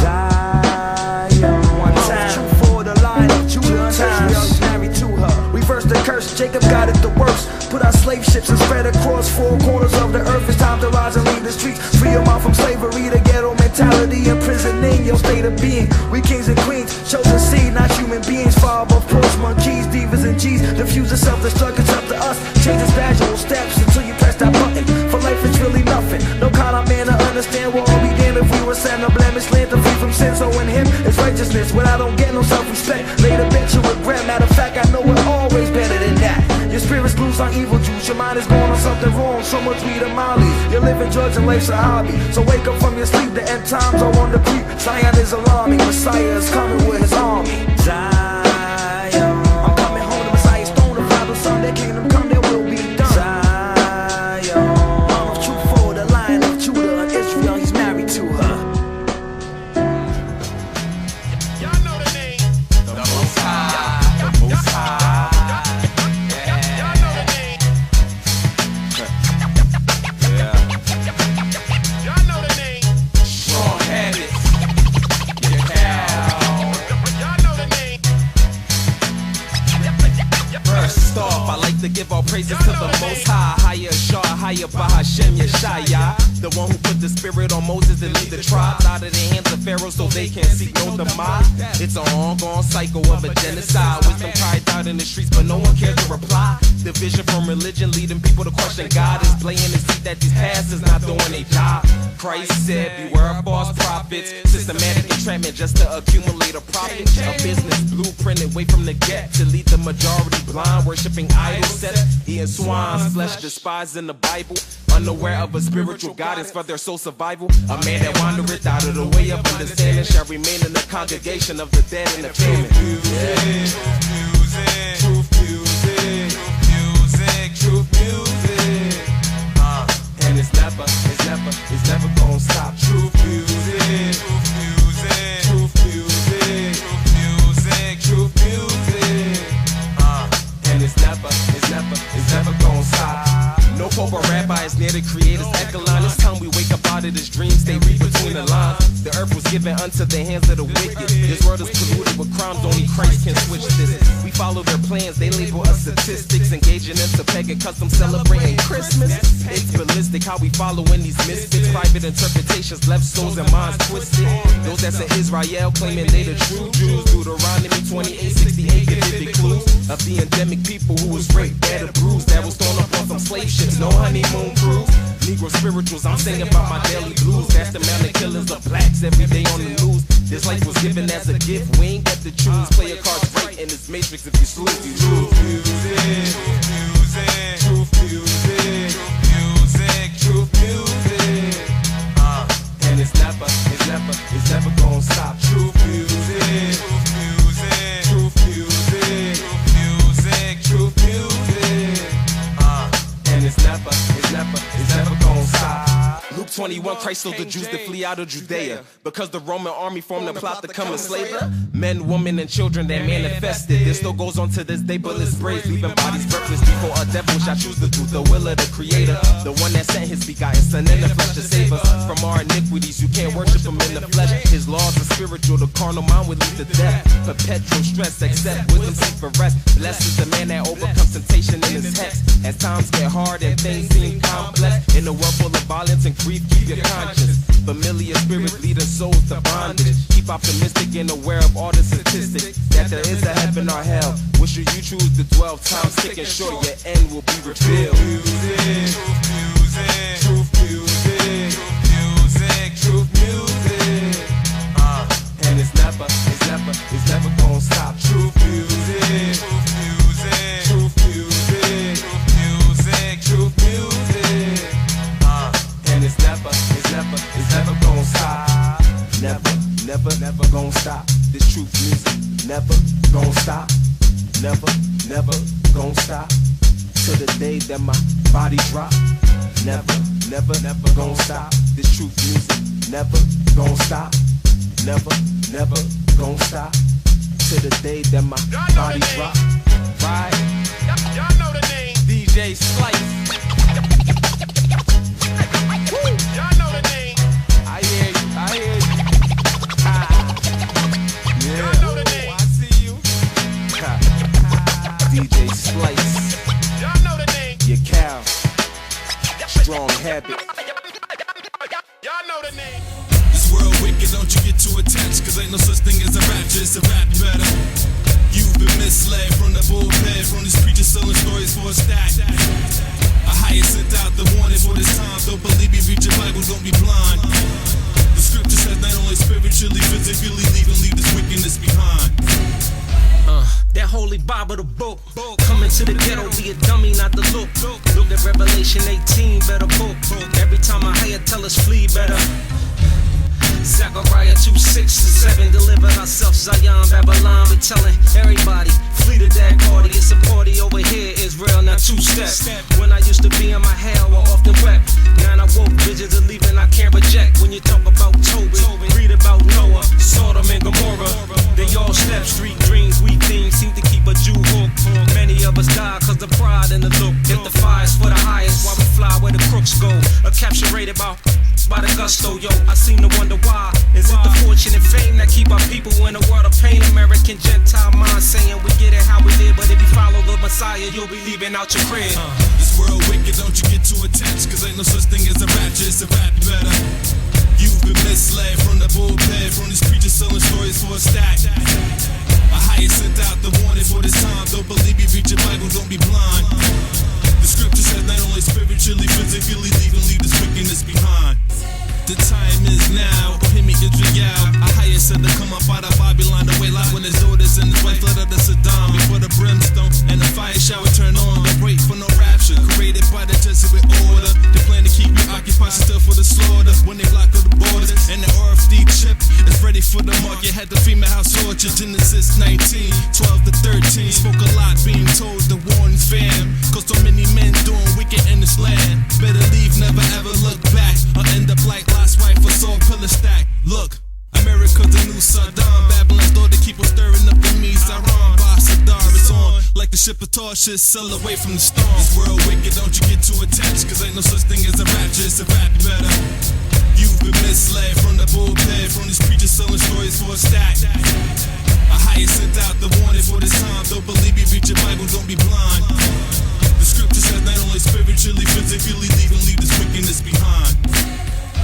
One time, truth for the Lion of Judah, Israel, he's married to her. Reverse the curse, Jacob got it the worst. Put out slave ships and spread across four corners of the earth. It's time to rise and leave the streets. Free them out from slavery, the ghetto mentality, imprisoning your state of being. We kings and queens, chosen seed, not human beings. Far above pros, monkeys, divas and G's. Diffuse the self-destruct, it's up to us. Change the gradual steps until you press that button. For life it's really nothing. No kind of man to understand. We'll all be damned if we were sent a blemish land to free from sin. So in him is righteousness, when I don't get no self-respect. Later bet you regret. Matter of fact, I know it always better than that. Your spirit's loose on evil juice. Your mind is going on something wrong. So much weed and Molly. You're living drugs and life's a hobby. So wake up from your sleep. The end times are on the creep. Zion is alarming. Messiah is coming with his army. Zion. I'm coming home. The Messiah's throne. The Father, Son, their kingdom come. Their will be done. Zion. Mount of truth for the Lion of Judah, Israel. He's married to her. Y'all know the name. The Most High. The Most High. To give all praises to the Most High, higher Shah, higher Bahashem Yeshaya, the one who put the spirit on Moses and lead the tribes out of the hands of Pharaoh so they can't seek no demise. It's an ongoing cycle of a genocide. Wisdom cried out in the streets, but no one cares to reply. Division from religion, leading people to question God, is playing to see that these pastors not doing their job. Christ said, beware of false prophets, systematic entrapment just to accumulate a profit. A business blueprint away from the get to lead the majority blind, worshiping idol sets, eating swine's flesh, despising the Bible, unaware of a spiritual guidance for their soul survival. A man that wandereth out of the way of understanding shall remain in the congregation of the dead and the famine. Truth music. And it's never gonna stop. Truth music. Truth music. And it's never gonna stop. No pope or rabbi is near the creator's echelon. It's time we wake up out of this dream state, read between the lines. The earth was given unto the hands of the wicked. This world is polluted with crimes, only Christ can switch this. We follow their plans, they label us statistics, engaging into pagan customs, celebrating Christmas. It's ballistic how we following these misfits. Private interpretations left souls and minds twisted. Those that's in Israel claiming they the true Jews. Deuteronomy 28:68 give vivid clues of the endemic people who was raped, battered, bruised, that was thrown up on some slave ships. No honeymoon cruise. Negro spirituals, I'm singing about my daily blues. That's the amount of killings of blacks every day on the news. This life was given as a gift. We ain't got to choose. Play your cards right in this matrix. If you snooze, you lose. Truth music. Truth music. Truth music. on Christ told the Jews to flee out of Judea because the Roman army formed a plot to come enslave them. Men, women, and children that manifested. This still goes on to this day, bullets brave, leaving bodies breathless before a devil shall choose to do the will of the Creator, the one that sent His begotten Son in the flesh to save us from our iniquities. You can't worship Him in the flesh. His laws are spiritual. The carnal mind would lead to death. Perpetual stress, accept wisdom, seek for rest. Blessed is the man that overcomes temptation in his text. As times get hard and things seem complex, in a world full of violence and grief, keep your conscience. Familiar spirits leading souls to bondage. Keep optimistic and aware of all the statistics, that there is a heaven or hell. What should you choose? The 12 times thick and short, your end will be revealed. Truth music, truth music, truth music. And it's never gonna stop. Truth music, truth music, truth music. And it's never gonna stop. Never gonna stop. This truth music never gonna stop. Never gonna stop. Till the day that my body drop. Never gonna stop. This truth music never gonna stop. Never gonna stop. Till the day that my body drop. Right? Y'all know the name. DJ Slice. Y'all know the name. I hear you. Yeah. Y'all know the name. I see you. DJ Slice. Y'all know the name. Your cow. Strong habit. Y'all know the name. This world wicked, don't you get too attached, cause ain't no such thing as a rapture, it's a rap better. You've been misled from the bullpen, from these preachers selling stories for a stack. A higher sent out the warning for this time, don't believe me, read your Bible, don't be blind. The scripture says not only spiritually, physically, leave this wickedness behind. That holy Bible, the book. Coming to the ghetto, be a dummy, not the look. Look at Revelation 18, better book. Every time I hear, tell us flee better. Zechariah 2:6-7, deliver ourselves, Zion, Babylon. We telling everybody, flee to that party. It's a party over here, Israel, now 2 steps. When I used to be in my hell, I often wept. Now I woke, visions of leaving, I can't reject. When you talk about Tobit, read about Noah, Sodom and Gomorrah. They all step street dreams, we things seem to keep a Jew hooked. Many of us die cause the pride and the look. If the fire's for the highest, while we fly where the crooks go. A capture rated by the gusto, yo. I seem to wonder why. Is it the fortune and fame that keep our people in a world of pain? American Gentile mind saying we get it how we live, but if you follow the Messiah, you'll be leaving out your crib. This world wicked, don't you get too attached, cause ain't no such thing as a rapture, it's a rap better. You've been misled from the bullpen, from these preachers selling stories for a stack. A higher sent out the warning for this time, don't believe me, read your Bible, don't be blind. The scripture says not only spiritually, physically, leave this wickedness behind. The time is now, or hear me Israel. A higher said to come up out of Babylon, the way like when his daughters and his wife led out of Saddam. Before the brimstone and the fire shower turn on. Don't wait for no rapture, created by the Jesuit order. They plan to keep you occupied still for the slaughter. When they block all the borders, and the RFD chip is ready for the market. Had the female house orchard, Genesis 19, 12-13. Spoke a lot, being told the warning's fam. Cause so many men doing wicked in this land. Better leave, never ever look back, or end up like last wife or Saul pillar stack. Look, America's the new Saddam. Babylon's door to keep on stirring up the meats. Iran by Saddam, it's on like the ship of Tarshish, sail away from the storm. This world wicked, don't you get too attached, cause ain't no such thing as a rapture, it's a rap better. You've been misled from the bullpen, from these preachers selling stories for a stack. A higher sent out the warning for this time, don't believe me, read your Bible, don't be blind. The scripture says not only spiritually, physically, leave this wickedness behind.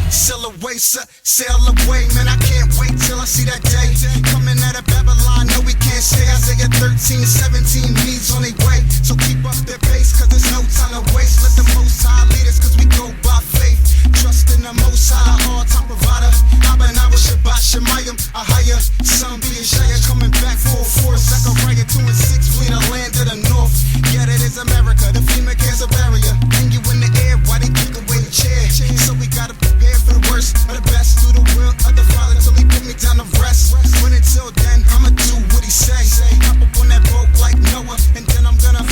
Sail away, sail away, man, I can't wait till I see that day. Coming out of Babylon, no we can't stay. Isaiah 13-17 needs on their way. So keep up their pace, cause there's no time to waste. Let the Most High lead us, cause we go by faith. Trust in the Most High, all-time provider. Abba and Abba, Shabbat, Shemayim, Ahaya. Son be Shaya, coming back full force. Zechariah 2-6, flee the land of the north. Yet it is America, the FEMA cancer barrier. Hang you in the air, why they kick away the chair? So we gotta prepare for the worst or the best. Do the will of the Father till he put me down to rest. But until then, I'ma do what he say. Hop up on that boat like Noah, and then I'm gonna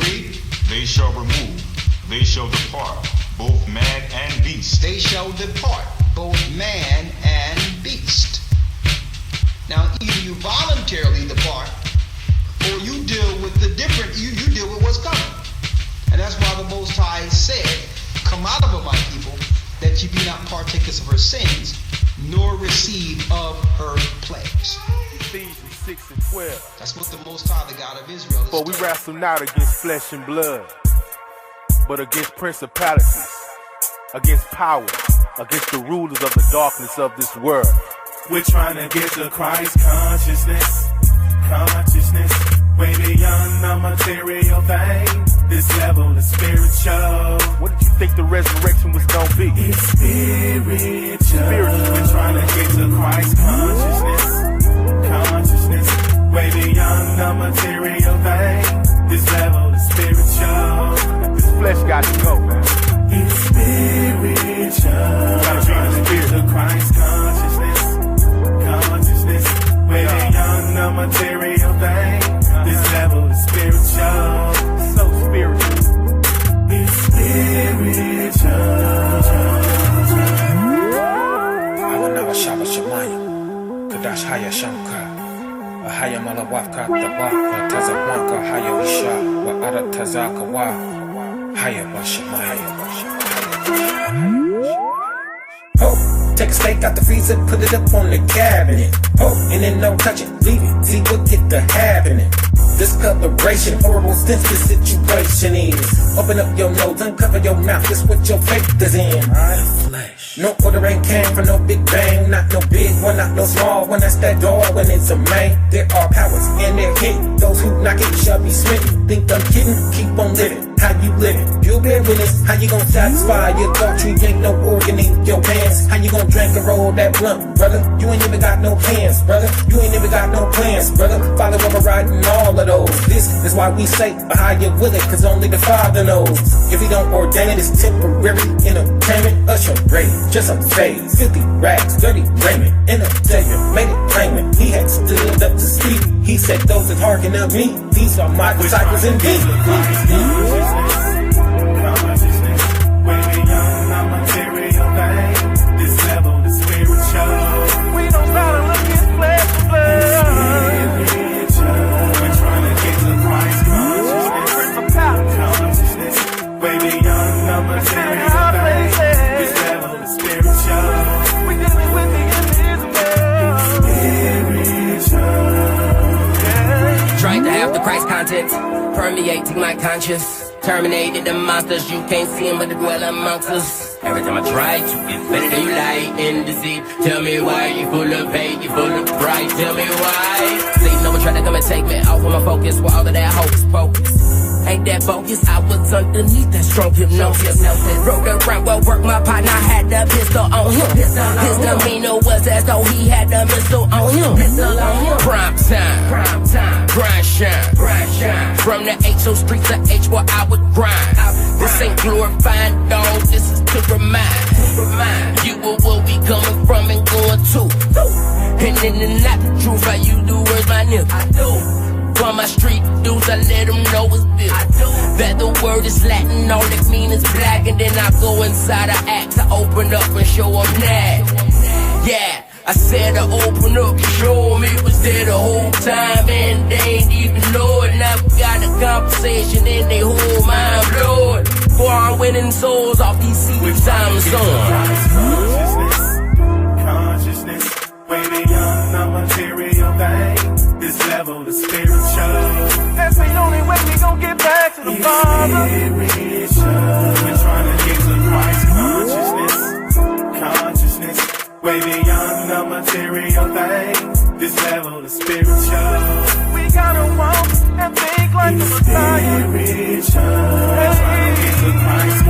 read. They shall remove, they shall depart, both man and beast. They shall depart, both man and beast. Now, either you voluntarily depart, or you deal with the different, you deal with what's coming. And that's why the Most High said, come out of her, my people, that ye be not partakers of her sins, nor receive of her plagues. Ephesians 6 and 12. That's what the Most High, the God of Israel, is For we doing. wrestle not against flesh and blood, but against principalities, against powers, against the rulers of the darkness of this world. We're trying to get to Christ consciousness, way beyond the material thing. This level is spiritual. What did you think the resurrection was gonna be? It's spiritual. We're trying to get to Christ consciousness, way beyond the material thing. This level is spiritual. This flesh got to go, man. It's spiritual. We're trying to get to Christ consciousness, way beyond the material thing. This level is spiritual. So spiritual. It's spiritual. Awana Shaba Shamaya, Kadash Haya Shamka, Ahaya Malawaka, the Ba, Tazawanka, Haya Isha, Wa Ara Tazaka Wa, Haya Bashamaya. Oh, take a steak out the freezer, put it up on the cabinet. Oh, and then don't touch it, leave it, see what get to happening. Discoloration, horrible since the situation is. Open up your nose, uncover your mouth, this what your faith is in. Flesh. No order ain't came from no big bang, not no big one, not no small one. That's that door when it's a man. There are powers and they're hidden. Those who knock it shall be smitten. Think I'm kidding? Keep on living. How you living? You bear witness. How you gon' satisfy your thoughts? You ain't no organ in your pants. How you gon' drink and roll that blunt, brother? You ain't even got no hands, brother. You ain't even got no plans, brother. Father overriding all of those. This is why we say, but how you will it? Cause only the Father knows. If he don't ordain it, it's temporary entertainment. Usher rate, just a phase. 50 rags, dirty raiment. Entertainment, made it claiming. He had stood up to speak. He said, those that hearken to me, these are my disciples indeed. Consciousness, way beyond the material thing. This level is spiritual. We don't gotta look at flesh and blood. We're trying to get to Christ consciousness, way beyond the material thing. This level is spiritual. We dealing with the invisible. Tried to have the Christ context permeating my conscience. Terminated the monsters, you can't see them, but they dwell amongst us. Every time I try to get better than you lie and deceive. Tell me why you full of hate, you full of pride. Tell me why. See, no one tried to come and take me off of my focus with all of that hocus pocus. Ain't that bogus? I was underneath that strong hypnosis. Rode around, well, work my partner, I had the pistol on him. His demeanor was as though he had the missile on him. Prime time, grind shine. From the H.O. streets to H where I would grind. This ain't glorifying, dog, this is to remind you of where we coming from and going to. And in the night, the truth, how you do words, my nigga. I do. For my street dudes, I let them know it's built. That the word is Latin, all it mean is black. And then I go inside, I act to open up and show them that. Yeah, I said to open up and show them it was there the whole time. And they ain't even know it. Now we got a conversation in their whole mind blowing. For I'm winning souls off these CDs I'm Consciousness, way beyond the material thing. This level is spiritual. That's the only way we gon' get back to the Father. We're trying to get to Christ consciousness, way beyond the material thing. This level is spiritual. We gotta walk and think like the Messiah. We're trying to get to Christ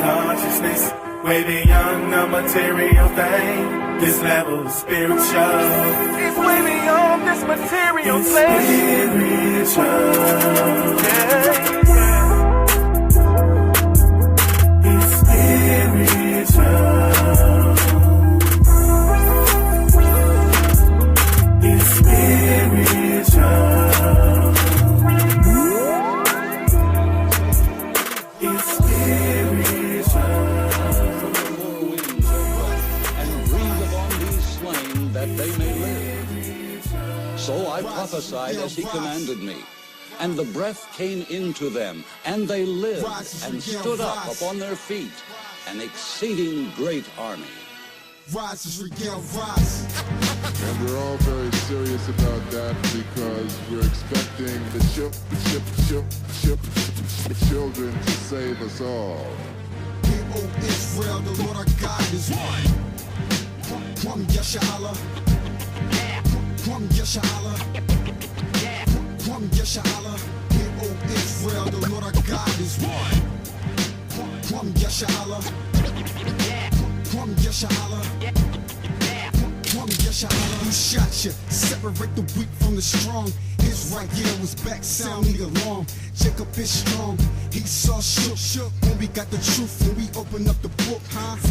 consciousness, way beyond the material thing. This level is spiritual. It's way beyond this material thing. It's spiritual. It's spiritual. It's spiritual. I prophesied as he commanded me. And the breath came into them, and they lived and stood up upon their feet, an exceeding great army. Rise is regale, rise. And we're all very serious about that because we're expecting the children to save us all. Hear, O Israel, the Lord our God is one. Kwam Yasha Allah. Kwam Yasha Allah. Kwam Yasha Allah. Hear, O Israel, the Lord our God is one. Kwam Yasha Allah. Kwam Yasha Allah. Kwam Yasha Allah. Who shot you? Separate the weak from the strong. His right ear was back, sound the alarm. Jacob is strong, he saw shook when we got the truth, when we opened up the book.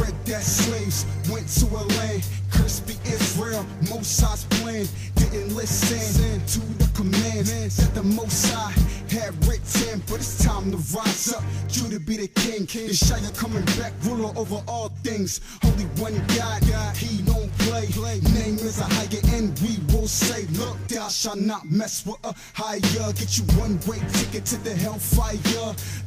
Read that slaves went to a land, cursed be Israel, Most High's plan. Didn't listen to the commands that the Most High had written. But it's time to rise up, Judah be the king. Yeshaya coming back, ruler over all things. Holy one God, he don't play. Name is a higher end, we will say, look, thou shalt not mess with a higher. Get you one-way ticket to the hellfire.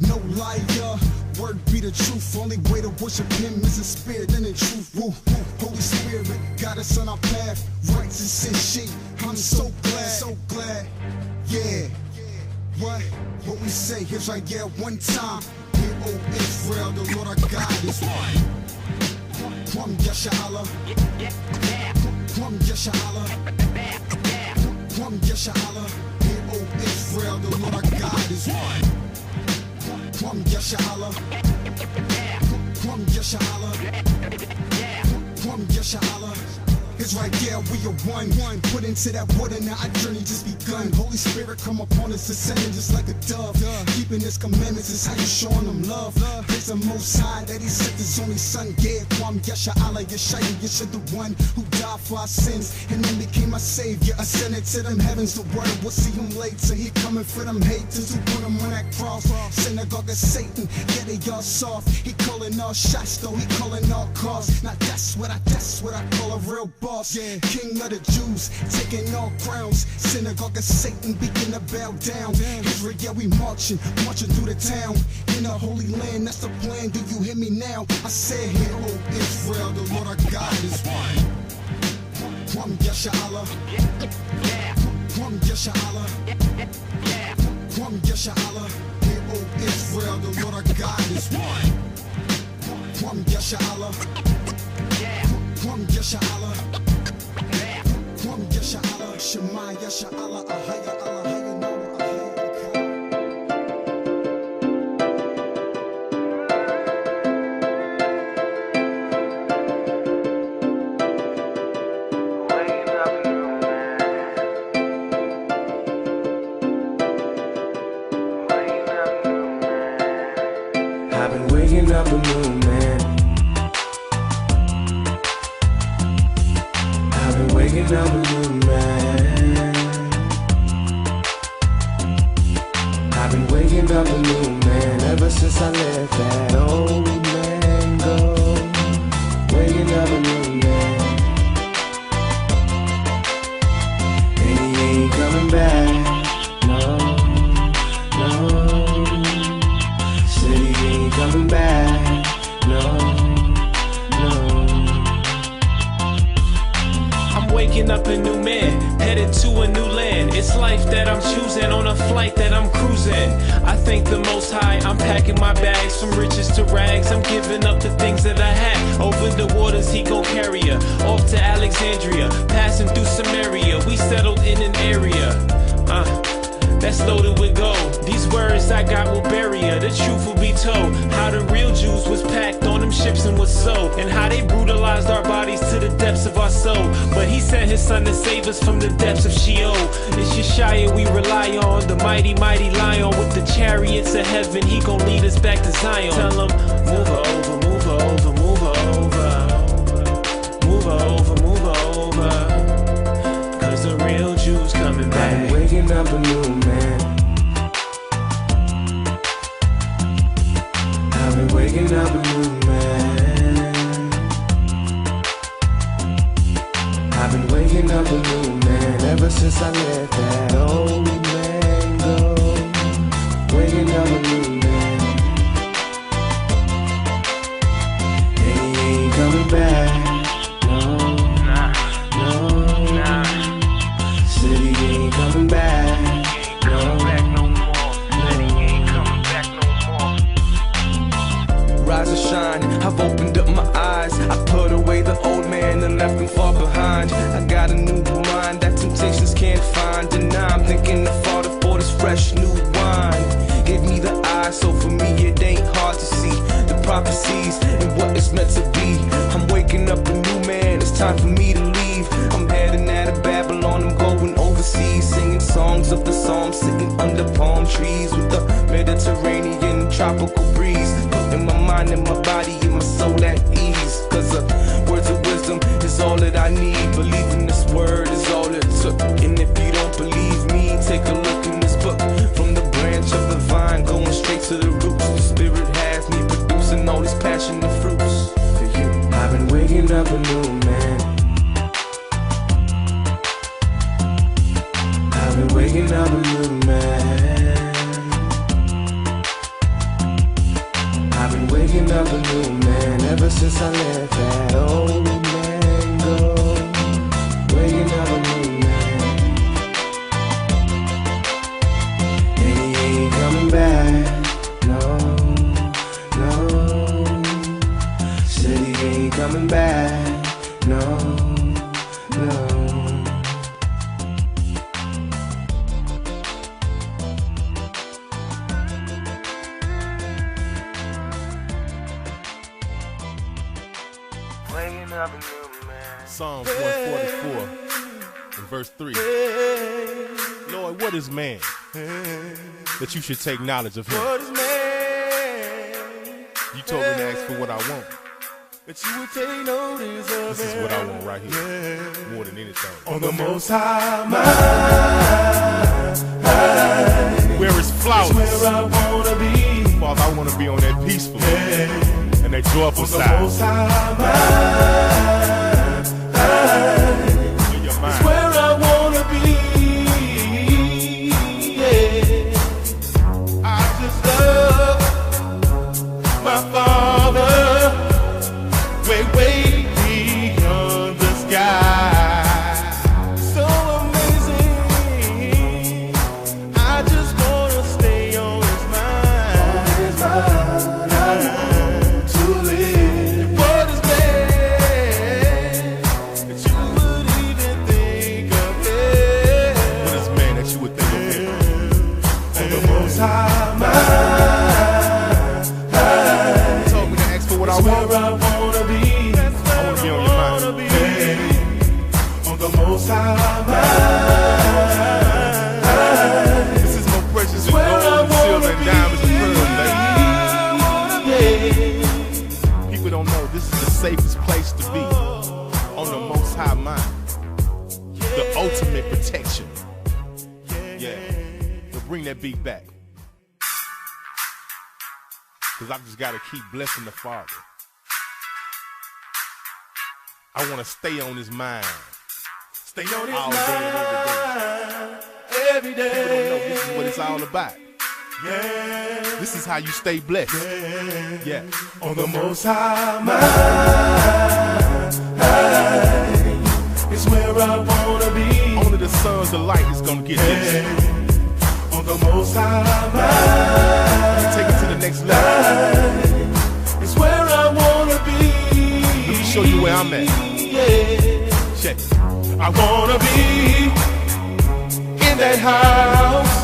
No liar, word be the truth. Only way to worship him is in spirit and in truth. Woo. Holy Spirit got us on our path, righteous and sheep. I'm so glad, yeah. What we say, here's right, yeah, one time. Hear, O Israel, the Lord our God is one. Kwam Yasha Allah. Kwam Yasha Allah. Kwam Yasha Allah. Hear, O Israel, the Lord our God is one. Kwam Yasha Allah. Kwam Yasha Allah. Kwam Yasha Allah. It's right, yeah, we are one. Put into that water, now our journey just begun. Holy Spirit come upon us, descending just like a dove. Keeping his commandments is how you showing them love. Praise the Most High that he sent his only son. Yeah, Kwam Yasha Allah, Yeshaya, Yesha, the one who died for our sins and then became our savior. Ascended to them heavens, the word will see him later. He coming for them haters who put him on that cross. Synagogue of Satan, yeah, they all soft. He calling all shots, though he calling all calls. Now that's what I call a real boss. Yeah. King of the Jews, taking all crowns. Synagogue of Satan, begin to bow down. Israel, we marching through the town. In the Holy Land, that's the plan. Do you hear me now? I said, hear, O Israel, the Lord our God is one. Kwam Yasha Allah. Kwam Yasha Allah. Kwam Yasha Allah. Hear, O Israel, the Lord our God is one. Kwam Yasha Allah. Kwam Yasha Allah. Kwam Yasha Allah. Shema Yasha Allah. Ahaya Allah. Ahaya Noah. I've been waking up a new man. I've been waking up a new man. I've been waking up a new man ever since I let that old man go. Waking up a new man, and he ain't coming back. No, no. Said he ain't coming back. No, no. I'm waking up a new man, headed to a new land. It's life that I'm choosing on a flight that I'm cruising. I thank the Most High, I'm packing my bags from riches to rags. I'm giving up the things that I had. Over the waters, he gon' carry ya. Off to Alexandria, passing through Samaria. We settled in an area that's loaded with gold. These words I got will bury ya. The truth will be told. How the real Jews was packed on them ships and was sold, and how they brutalized our bodies to the depths of our soul. But he sent his son to save us from the depths of Sheol. It's Yeshaya we rely on, the mighty, mighty lion with the chariots of heaven. He gon' lead us back to Zion. Tell him, move her over, move her over, move her over. Move her over, move her over. Cause the real Jews coming back. I'm waking up a new man. I've been waking up a new man. I've been waking up a new man ever Ever since I let that old man go, waking up a new man, and he ain't coming back. No, said he ain't coming back. Rise and shine, I've opened up my eyes. I put away the old man and left him far behind. I got a new mind that temptations can't find. And now I'm thinking the Father for this fresh new wine. Give me the eyes, so for me it ain't hard to see the prophecies and what it's meant to be. I'm waking up a new man, it's time for me to leave. I'm heading out of Babylon, I'm going overseas, singing songs of the Psalms, sitting under palm trees with the Mediterranean tropical breeze. Putting my mind and my body and my soul at ease. Cause the words of wisdom is all that I need. Believing this word is all it took. And if you don't believe me, take a look in this book. From the branch of the vine, going straight to the roots. The Spirit has me producing all these passionate fruits for you. I've been waking up a new man. I've been waking up a new man. I've been waking up a new man ever since I let that old man go. Waking up a new man, and he ain't coming back. No, said he ain't coming back. No. Psalms 144 and verse 3. Lord, what is man that you should take knowledge of him? What is man? You told me to ask for what I want. That you would take notice of. This is what I want right here, more than anything. On the Most High mind, where it's flawless. Where I wanna be. Father, I wanna be on that peaceful and that joyful on side. The Most High mind. It's where I wanna be. Yeah. I just love my Father. Way beyond the sky. So amazing. I just wanna stay on His mind. On His mind. I want to live. What is man that you would even think of it? What is man that you would think of him? On the Most High mind. You told me to ask for what I want. Where I wanna be. That's where I wanna be on your mind. On the Most High mind. This is more precious than gold and silver and diamonds and pearls, baby. People don't know this is the safest place to be. On the Most High mind. The ultimate protection. Yeah. So bring that beat back. Cause I just gotta keep blessing the Father. I wanna stay on His mind. Stay on His all mind every day. People don't know this is what it's all about. Yeah. This is how you stay blessed. Yeah. On the Most High mind. It's where I wanna be. Only the sons of light is gonna get this. On the Most High mind. Take it to the next level. It's where I wanna be. Let me show you where I'm at. Yeah. Check. I wanna be in that house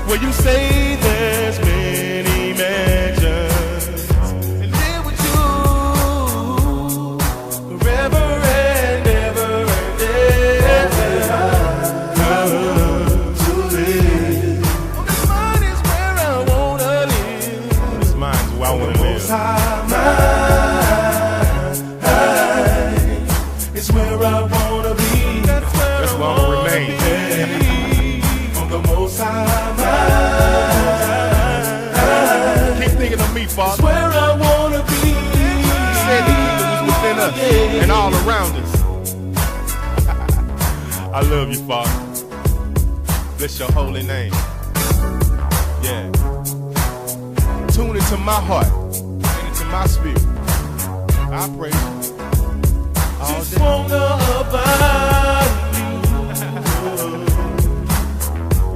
where you say there's many mansions, and live with you forever and ever and ever. To live. This mind is where I wanna live. This mind is where I wanna live. It's where I wanna be. That's where I wanna remain. On the Most High mind. Keep thinking of me, Father. It's where I wanna be. You said the kingdom was within us and all around us. I I love you, Father. Bless your holy name. Yeah. Tune into my heart and into my spirit. I praise you. Just wanna abide you.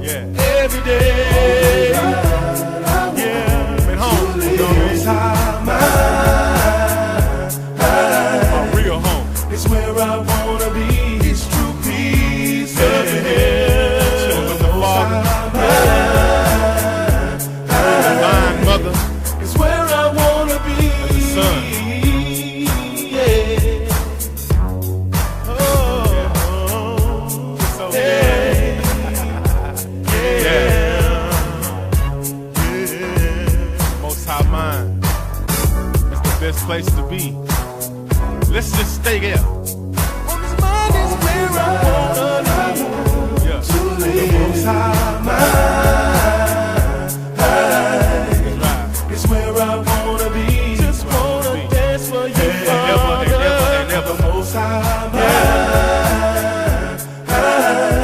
Yeah. Every day. Yeah. Been home. It's my real home. It's where I wanna be. It's true peace. Chilling with the Father. Divine Mother. It's where I wanna be. And the Son. Place to be. Let's just stay there. On this mind is where I wanna be. Yeah. To live it's where I wanna be. Just wanna dance for you, Father. The Most High mind.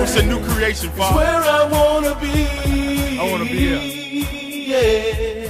It's a new creation, Father. It's where I wanna be. I wanna be here. Yeah.